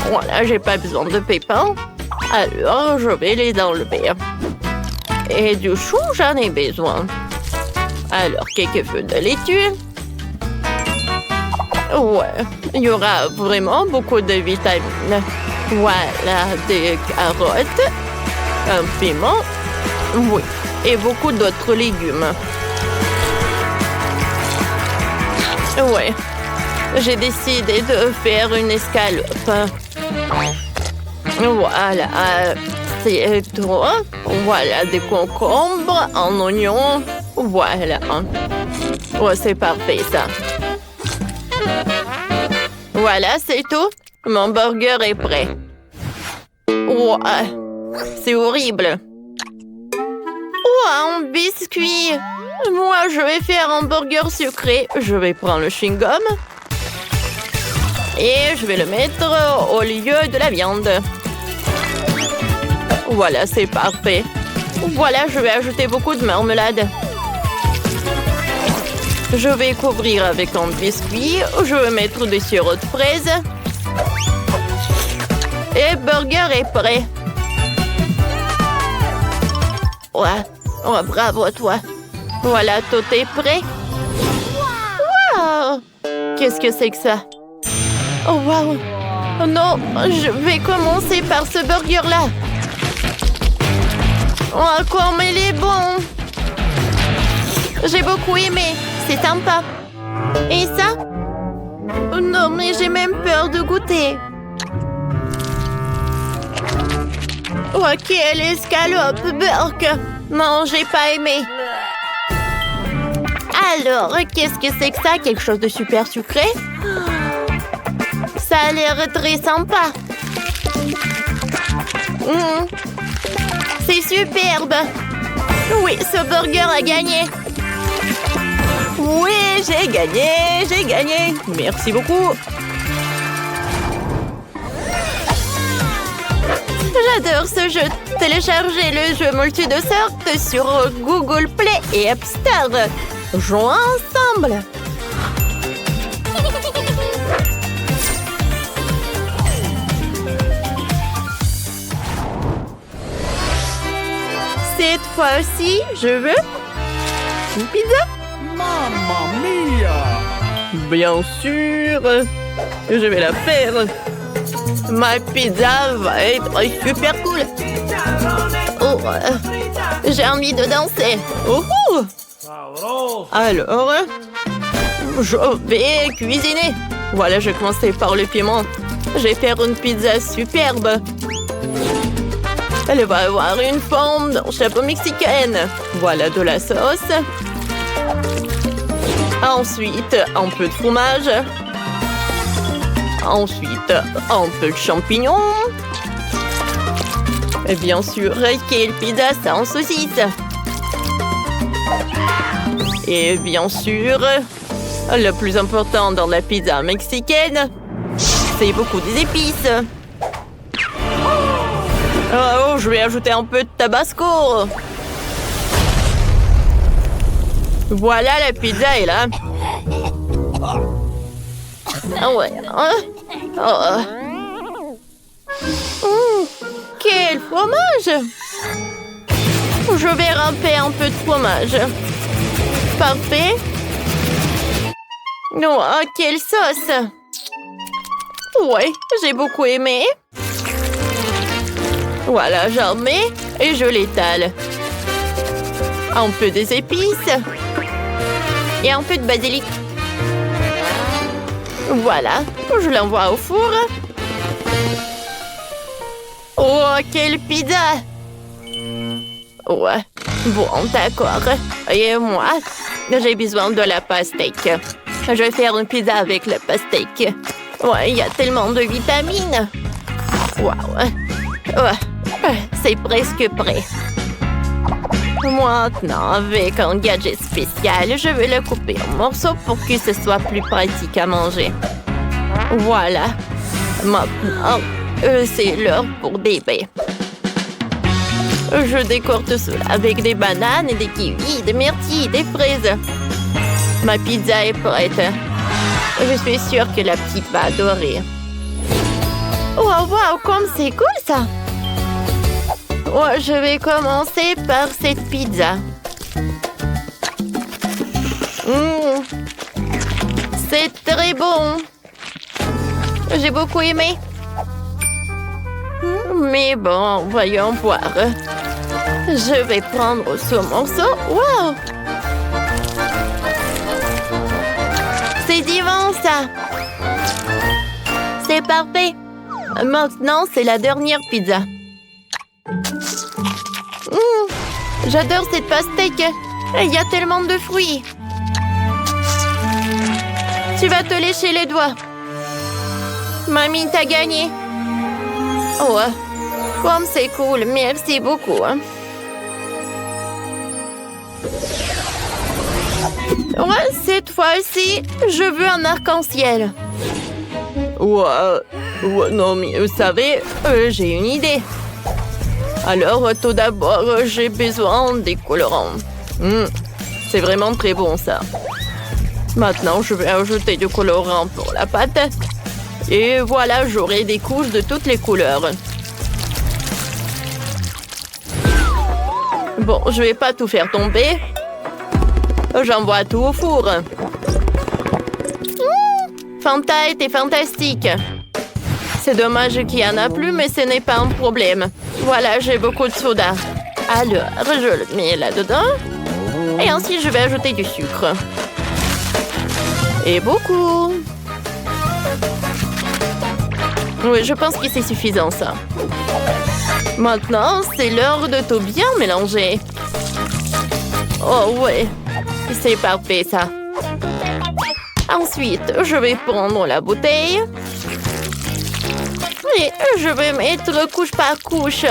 Voilà, j'ai pas besoin de pépins. Alors, je vais les enlever. Et du chou, j'en ai besoin. Alors, quelques feuilles de laitue. Ouais, il y aura vraiment beaucoup de vitamines. Voilà, des carottes, un piment, oui, et beaucoup d'autres légumes. Ouais, j'ai décidé de faire une escalope. Voilà, c'est tout. Voilà, des concombres, un oignon. Voilà. Ouais, c'est parfait, ça. Voilà, c'est tout. Mon burger est prêt. Ouais, c'est horrible. Oh, un biscuit. Moi, je vais faire un burger sucré. Je vais prendre le chewing-gum. Et je vais le mettre au lieu de la viande. Voilà, c'est parfait. Voilà, je vais ajouter beaucoup de marmelade. Je vais couvrir avec un biscuit. Je vais mettre des sirops de fraises. Et burger est prêt. Ouais. Oh, bravo à toi. Voilà, tout est prêt. Wow! Qu'est-ce que c'est que ça? Oh, wow! Oh non, je vais commencer par ce burger-là. Oh, comme il est bon! J'ai beaucoup aimé. C'est sympa. Et ça? Oh non, mais j'ai même peur de goûter. Oh, quelle escalope, Burk! Non, j'ai pas aimé. Alors, qu'est-ce que c'est que ça? Quelque chose de super sucré? Ça a l'air très sympa. C'est superbe. Oui, ce burger a gagné. Oui, j'ai gagné. Merci beaucoup. J'adore ce jeu. Téléchargez le jeu multi de sorte sur Google Play et App Store. Jouons ensemble. Cette fois-ci, je veux une pizza. Mamma mia! Bien sûr, je vais la faire. Ma pizza va être super cool. Oh, j'ai envie de danser. Oh, alors, je vais cuisiner. Voilà, je vais commencer par le piment. Je vais faire une pizza superbe. Elle va avoir une forme d'un chapeau mexicaine. Voilà de la sauce. Ensuite, un peu de fromage. Ensuite, un peu de champignons. Et bien sûr, quelle pizza sans saucisse. Et bien sûr, le plus important dans la pizza mexicaine, c'est beaucoup des épices. Oh, je vais ajouter un peu de tabasco. Voilà, la pizza est là. Ah ouais. Quel fromage! Je vais râper un peu de fromage. Parfait. Oh, quelle sauce! Ouais, j'ai beaucoup aimé. Voilà, j'en mets et je l'étale. Un peu des épices. Et un peu de basilic. Voilà, je l'envoie au four. Oh, quelle pizza! Ouais. Bon, d'accord. Et moi, j'ai besoin de la pastèque. Je vais faire une pizza avec la pastèque. Ouais, il y a tellement de vitamines. Waouh. Ouais, c'est presque prêt. Maintenant, avec un gadget spécial, je vais le couper en morceaux pour que ce soit plus pratique à manger. Voilà. Maintenant, c'est l'heure pour des baies. Je décore tout cela avec des bananes, des kiwis, des myrtilles, des fraises. Ma pizza est prête. Je suis sûre que la petite va adorer. Wow, comme c'est cool ça! Ouais, je vais commencer par cette pizza. C'est très bon. J'ai beaucoup aimé. Mais bon, voyons voir. Je vais prendre ce morceau. Wow! C'est divin, ça! C'est parfait! Maintenant, c'est la dernière pizza. J'adore cette pastèque. Il y a tellement de fruits. Tu vas te lécher les doigts. Mamie, t'as gagné. Oh, comme c'est cool. Merci beaucoup. Ouais, cette fois-ci, je veux un arc-en-ciel. Ouais, non, mais vous savez, j'ai une idée. Alors, tout d'abord, j'ai besoin des colorants. C'est vraiment très bon, ça. Maintenant, je vais ajouter du colorant pour la pâte. Et voilà, j'aurai des couches de toutes les couleurs. Bon, je vais pas tout faire tomber. J'envoie tout au four. Fanta était fantastique. C'est dommage qu'il n'y en a plus, mais ce n'est pas un problème. Voilà, j'ai beaucoup de soda. Alors, je le mets là-dedans. Et ensuite, je vais ajouter du sucre. Et beaucoup. Oui, je pense que c'est suffisant, ça. Maintenant, c'est l'heure de tout bien mélanger. Oh, ouais. C'est parfait, ça. Ensuite, je vais prendre la bouteille. Et je vais mettre couche par couche.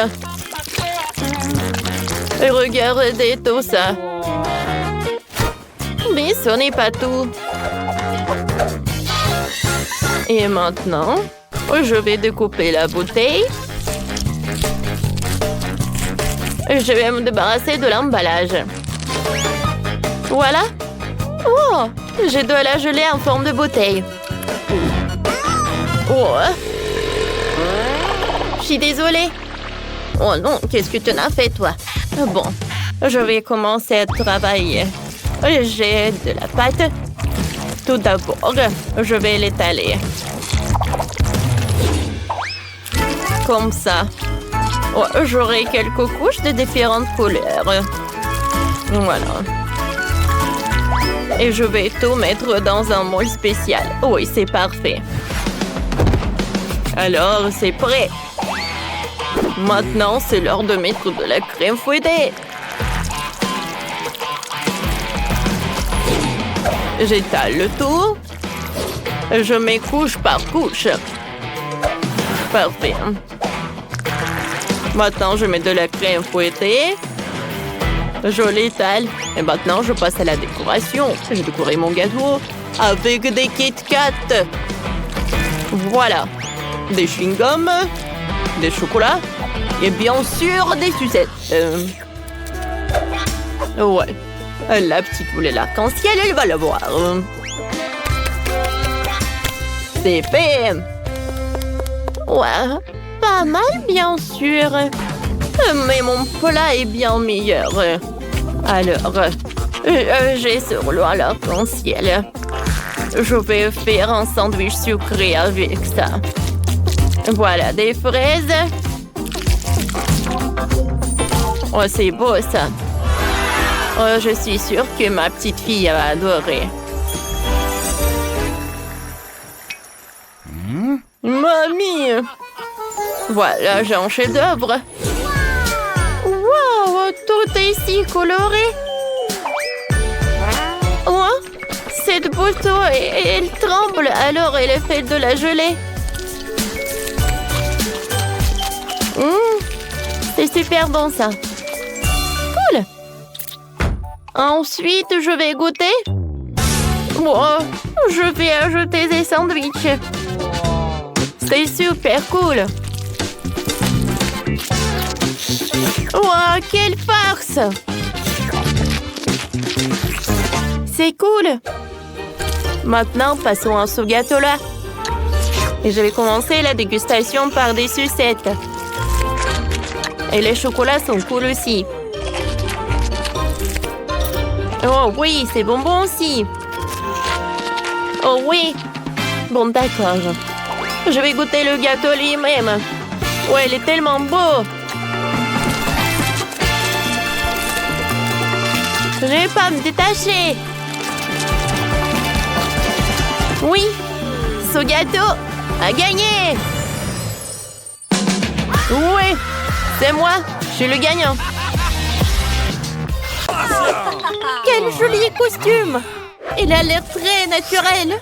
Et regardez tout ça. Mais ce n'est pas tout. Et maintenant, je vais découper la bouteille. Je vais me débarrasser de l'emballage. Voilà. Oh, je dois la geler en forme de bouteille. Oh. Je suis désolée. Oh non, qu'est-ce que tu en as fait, toi? Bon, je vais commencer à travailler. J'ai de la pâte. Tout d'abord, je vais l'étaler. Comme ça. Oh, j'aurai quelques couches de différentes couleurs. Voilà. Et je vais tout mettre dans un moule spécial. Oui, c'est parfait. Alors, c'est prêt. Maintenant, c'est l'heure de mettre de la crème fouettée. J'étale le tout. Je mets couche par couche. Parfait. Maintenant, je mets de la crème fouettée. Je l'étale. Et maintenant, je passe à la décoration. J'ai décoré mon gâteau avec des Kit Kat. Voilà. Des chewing-gums, des chocolats et bien sûr des sucettes. Ouais. La petite voulait l'arc-en-ciel, elle va le voir. C'est fait. Ouais. Pas mal, bien sûr. Mais mon plat est bien meilleur. Alors, j'ai sur l'eau l'arc-en-ciel. Je vais faire un sandwich sucré avec ça. Voilà, des fraises. Oh, c'est beau, ça. Oh, je suis sûre que ma petite fille va adorer. Mamie! Voilà, j'ai un chef-d'œuvre. Wow, tout est si coloré. Oh, cette bouteille, elle tremble, alors elle est faite de la gelée. C'est super bon ça. Cool. Ensuite, je vais goûter. Oh, je vais ajouter des sandwichs. C'est super cool. Wow, quelle farce! C'est cool. Maintenant, passons à ce gâteau-là. Et je vais commencer la dégustation par des sucettes. Et les chocolats sont cool aussi. Oh oui, c'est bonbon aussi. Oh oui. Bon, d'accord. Je vais goûter le gâteau lui-même. Ouais, il est tellement beau. Je vais pas me détacher. Oui, ce gâteau a gagné. Oui, c'est moi. Je suis le gagnant. Quel joli costume. Il a l'air très naturel.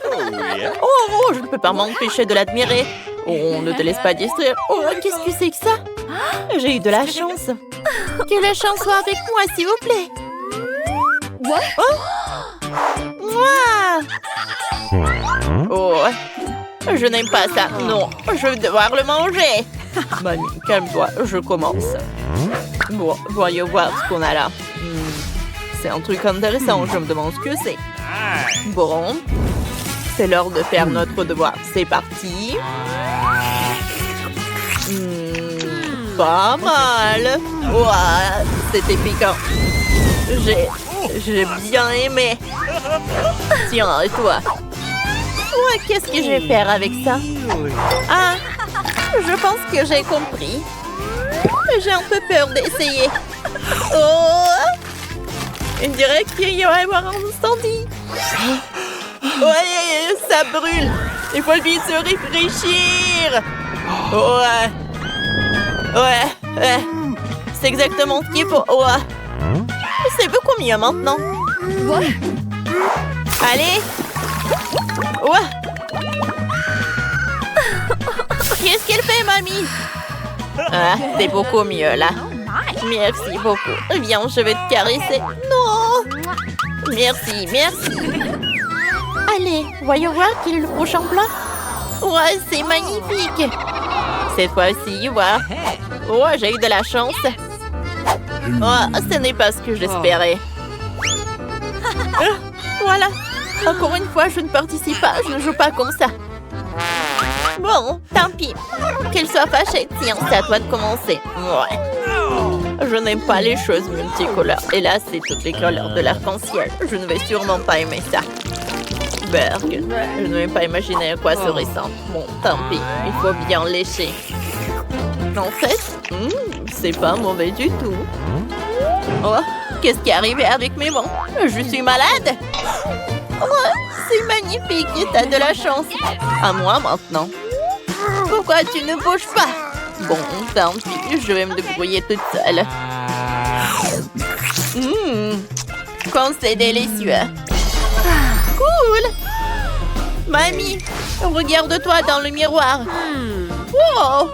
Oh, je ne peux pas m'empêcher de l'admirer. Oh, ne te laisse pas distraire. Oh, qu'est-ce que c'est que ça? J'ai eu de la chance. Que la chance soit avec moi, s'il vous plaît. Oh, oh, je n'aime pas ça. Non, je vais devoir le manger. Mamie, calme-toi, je commence. Bon, voyons voir ce qu'on a là. C'est un truc intéressant, je me demande ce que c'est. Bon, c'est l'heure de faire notre devoir. C'est parti. Pas mal. Ouah, c'était piquant. J'ai bien aimé. Tiens, et toi? Ouais, qu'est-ce que je vais faire avec ça? Ah, je pense que j'ai compris. J'ai un peu peur d'essayer. Oh! On dirait qu'il va y avoir un incendie. Ouais, ça brûle. Il faut vite se réfléchir. Ouais. Ouais. C'est exactement ce qu'il faut. Ouais. C'est beaucoup mieux maintenant. Allez. Ouais. Qu'est-ce qu'elle fait, mamie? Ah, c'est beaucoup mieux là. Merci beaucoup. Viens, je vais te caresser. Non. Merci. Allez, voyons voir quel est le prochain plat. Ouais, c'est magnifique. Cette fois-ci, ouais. Ouais, j'ai eu de la chance. Oh, ce n'est pas ce que j'espérais. Voilà. Encore une fois, je ne participe pas. Je ne joue pas comme ça. Bon, tant pis. Qu'elle soit fâchée. Tiens, c'est à toi de commencer. Ouais. Je n'aime pas les choses multicolores. Et là, c'est toutes les couleurs de l'arc-en-ciel. Je ne vais sûrement pas aimer ça. Berg, je ne vais pas imaginer à quoi ça ressemble. Bon, tant pis. Il faut bien lécher. En fait, c'est pas mauvais du tout. Oh, qu'est-ce qui est arrivé avec mes mains? Je suis malade. Oh, c'est magnifique. T'as de la chance. À moi maintenant. Pourquoi tu ne bouges pas? Bon, tant pis, je vais me débrouiller toute seule. Quand c'est délicieux. Cool. Mamie, regarde-toi dans le miroir. Wow,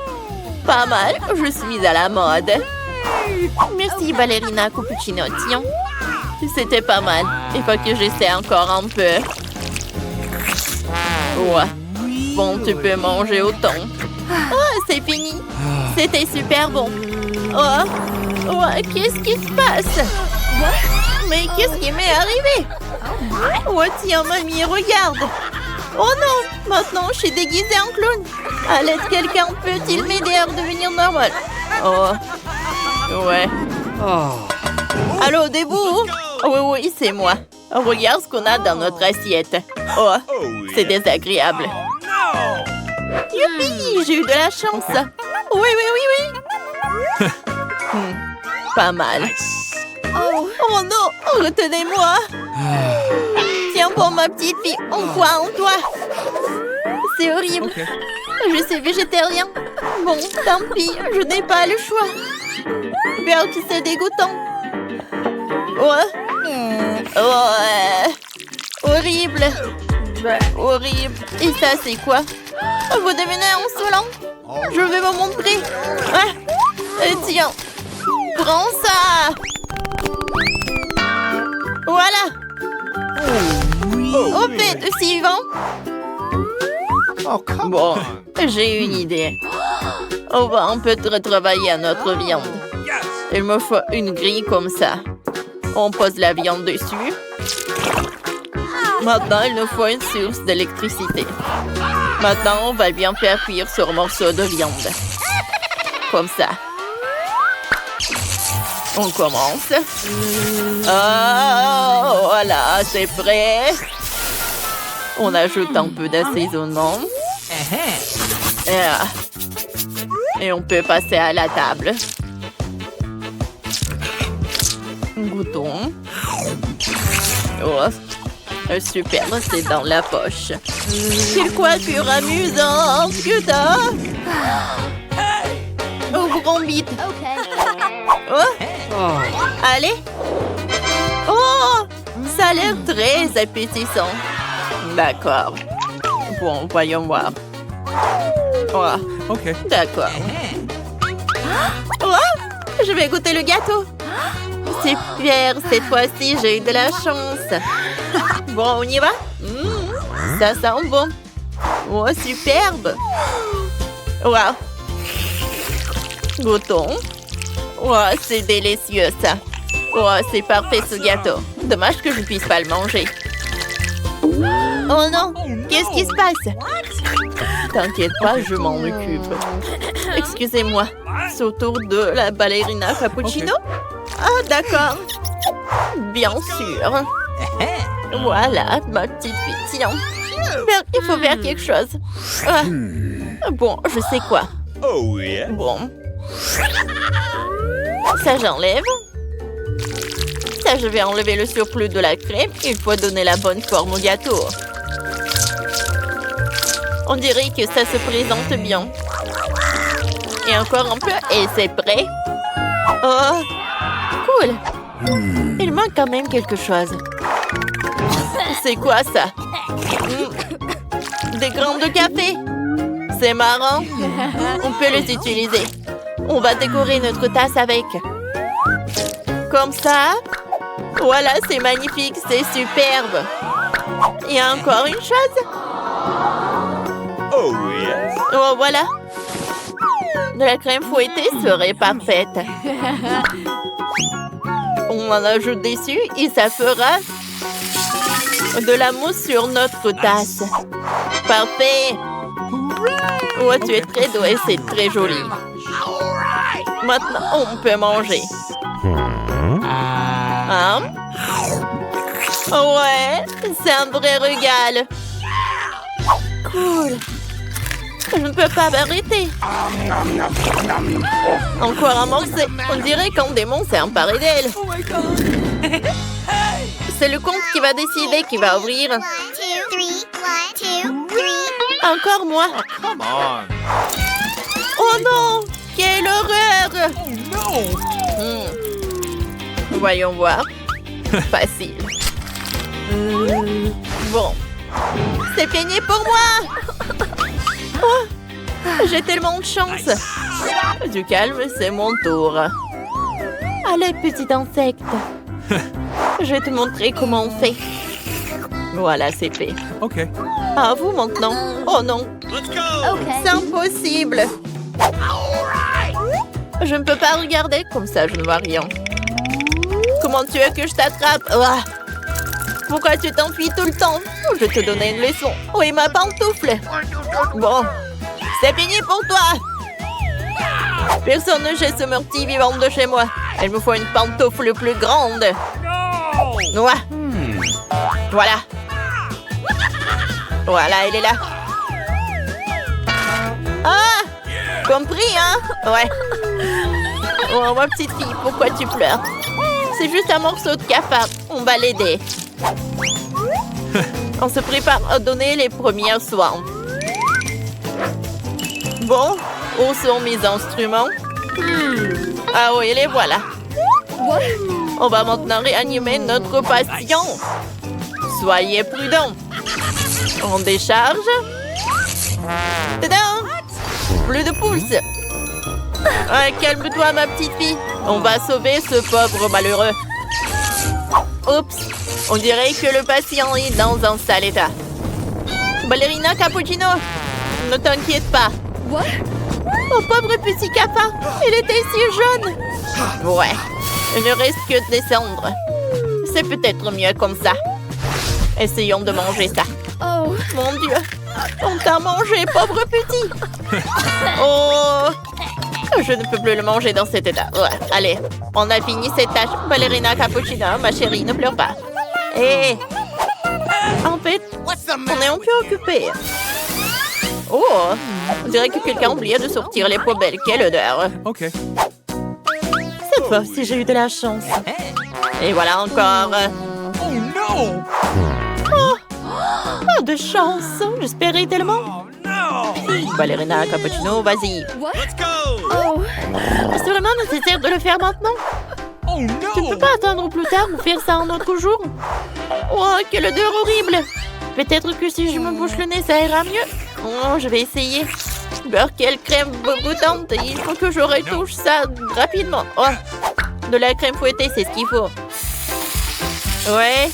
pas mal, je suis à la mode. Merci, ballerina cappuccino. Tiens, c'était pas mal. Il faut que j'essaie encore un peu. Ouais. Bon, tu peux manger autant. Oh, c'est fini. C'était super bon. Oh, ouais, qu'est-ce qui se passe? Mais qu'est-ce qui m'est arrivé? Oh, tiens, mamie, regarde. Oh non, maintenant je suis déguisée en clown. À l'aide, quelqu'un peut-il m'aider à redevenir normal? Oh, ouais. Allô, debout? Oui, c'est moi. Regarde ce qu'on a dans notre assiette. Oh, c'est désagréable. Youpi, j'ai eu de la chance. Oui. Pas mal. Oh non, retenez-moi. Tiens bon, ma petite fille, on croit en toi. C'est horrible. Je suis végétarien. Bon, tant pis, je n'ai pas le choix. Bien que c'est dégoûtant. Ouais. Ouais. Horrible. Horrible. Et ça, c'est quoi? Vous devenez insolent? Je vais vous montrer. Ouais. Tiens. Prends ça. Voilà. Au fait, suivant. Oh, come Bon, on. j'ai une idée. On va un peu retravailler à notre viande. Il me faut une grille comme ça. On pose la viande dessus. Maintenant, il nous faut une source d'électricité. Maintenant, on va bien faire cuire ce morceau de viande. Comme ça. On commence. Oh, voilà, c'est prêt. On ajoute un peu d'assaisonnement. Et on peut passer à la table. Goûtons. Oh, super, c'est dans la poche. Quelle coiffure amusante, putain! Ouvrons vite. Oh. Allez. Oh, ça a l'air très appétissant. D'accord. Bon, voyons voir. Oh, Okay. d'accord. Oh, je vais goûter le gâteau. Super, cette fois-ci, j'ai eu de la chance. Bon, on y va? Ça sent bon. Oh, superbe. Wow. Goûtons. Oh, c'est délicieux, ça. Oh, c'est parfait, ce gâteau. Dommage que je ne puisse pas le manger. Oh non, qu'est-ce qui se passe? T'inquiète pas, je m'en occupe. Excusez-moi, c'est au tour de la ballerina cappuccino? Ah, d'accord. Bien sûr. Voilà, ma petite fille. Tiens. Il faut faire quelque chose. Ah. Bon, je sais quoi. Oh, yeah. Bon. Ça, j'enlève. Ça, je vais enlever le surplus de la crème. Il faut donner la bonne forme au gâteau. On dirait que ça se présente bien. Et encore un peu, et c'est prêt. Oh, cool. Il manque quand même quelque chose. C'est quoi ça? Des grains de café. C'est marrant. On peut les utiliser. On va décorer notre tasse avec. Comme ça. Voilà, c'est magnifique, c'est superbe. Il y a encore une chose. Oh, yes. Oh, voilà. De la crème fouettée serait parfaite. On en ajoute dessus et ça fera de la mousse sur notre tasse. Parfait. Oh, tu es très doué, c'est très joli. Maintenant, on peut manger. Hein? Ouais, c'est un vrai régal. Cool. Je ne peux pas m'arrêter. Encore un morceau. On dirait qu'un démon s'est emparé d'elle. C'est le comte qui va décider qui va ouvrir. Encore moi. Come on. Oh non! Quelle horreur! No. Voyons voir. Facile. Bon. C'est fini pour moi! Oh, j'ai tellement de chance. Du calme, c'est mon tour. Allez, petit insecte. Je vais te montrer comment on fait. Voilà, c'est fait. Okay. À vous maintenant. Oh non, Let's go. c'est impossible. Je ne peux pas regarder, comme ça je ne vois rien. Comment tu veux que je t'attrape? Ah. Pourquoi tu t'enfuis tout le temps? Je vais te donner une leçon. Oui, ma pantoufle. Bon, c'est fini pour toi. Personne ne jette ce meurtrier vivant de chez moi. Il me faut une pantoufle plus grande. No. Ouais. Voilà. Voilà, elle est là. Ah! Compris, hein? Ouais. Oh, ma petite fille, pourquoi tu pleures? C'est juste un morceau de cafard. On va l'aider. On se prépare à donner les premiers soins. Bon, où sont mes instruments? Ah oui, les voilà. On va maintenant réanimer notre patient. Soyez prudents. On décharge. Tadam! Plus de pouces. Ah, calme-toi, ma petite fille. On va sauver ce pauvre malheureux. Oups. On dirait que le patient est dans un sale état. Ballerina Cappuccino, ne t'inquiète pas. Oh, pauvre petit capin. Il était si jeune. Ouais. Il ne reste que de descendre. C'est peut-être mieux comme ça. Essayons de manger ça. Oh, mon Dieu. On t'a mangé, pauvre petit. Oh, je ne peux plus le manger dans cet état. Ouais. Allez, on a fini cette tâche. Ballerina Cappuccino, ma chérie, ne pleure pas. Hé. En fait, on est un peu occupé. Oh, on dirait que quelqu'un a oublié de sortir les poubelles. Quelle odeur. OK. Cette fois, si j'ai eu de la chance. Et voilà encore. Oh no! Oh, de chance. J'espérais tellement. Oh no! Ballerina Cappuccino, vas-y. Let's go! Oh, c'est vraiment nécessaire de le faire maintenant? Oh Tu ne peux no! pas attendre plus tard ou faire ça un autre jour? Oh, quelle odeur horrible! Peut-être que si je me bouche le nez, ça ira mieux. Oh, je vais essayer. Beurre, quelle crème goûtante. Il faut que je retouche ça rapidement. Oh, de la crème fouettée, c'est ce qu'il faut. Ouais.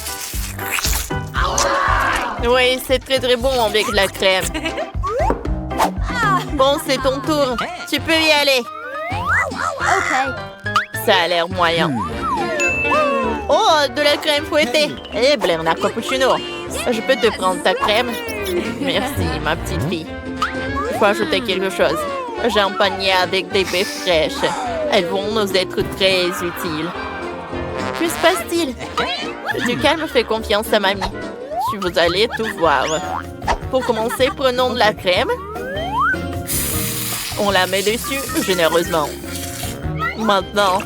Oui, c'est très très bon avec de la crème. Bon, c'est ton tour. Tu peux y aller. Ça a l'air moyen. Oh, de la crème fouettée. Eh, Ballerina Cappuccino, je peux te prendre ta crème? Merci, ma petite fille. Il faut ajouter quelque chose. J'ai un panier avec des baies fraîches. Elles vont nous être très utiles. Que se passe-t-il? Du calme, fais confiance à mamie. Vous allez tout voir. Pour commencer, prenons de la crème. On la met dessus généreusement. Maintenant,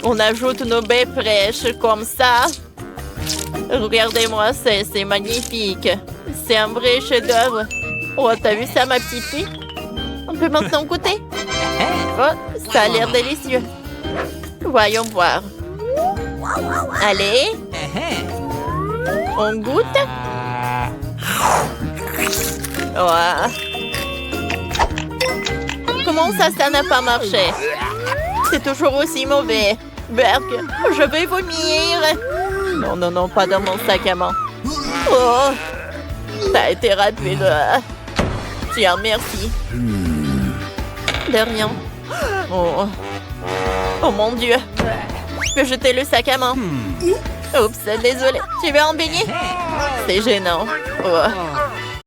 on ajoute nos baies fraîches comme ça. Regardez-moi, c'est magnifique. C'est un vrai chef-d'œuvre. Oh, t'as vu ça, ma petite fille? On peut maintenant goûter. Oh, ça a l'air délicieux. Voyons voir. Allez. On goûte. Ouais. Comment ça n'a pas marché? C'est toujours aussi mauvais. Berk, je vais vomir. Non, non, non, pas dans mon sac à main. Oh, t'as été raté là. Tiens, merci. De rien. Oh, oh mon Dieu. Je peux jeter le sac à main. Oups, désolé. Tu veux en baigner? C'est gênant. Oh.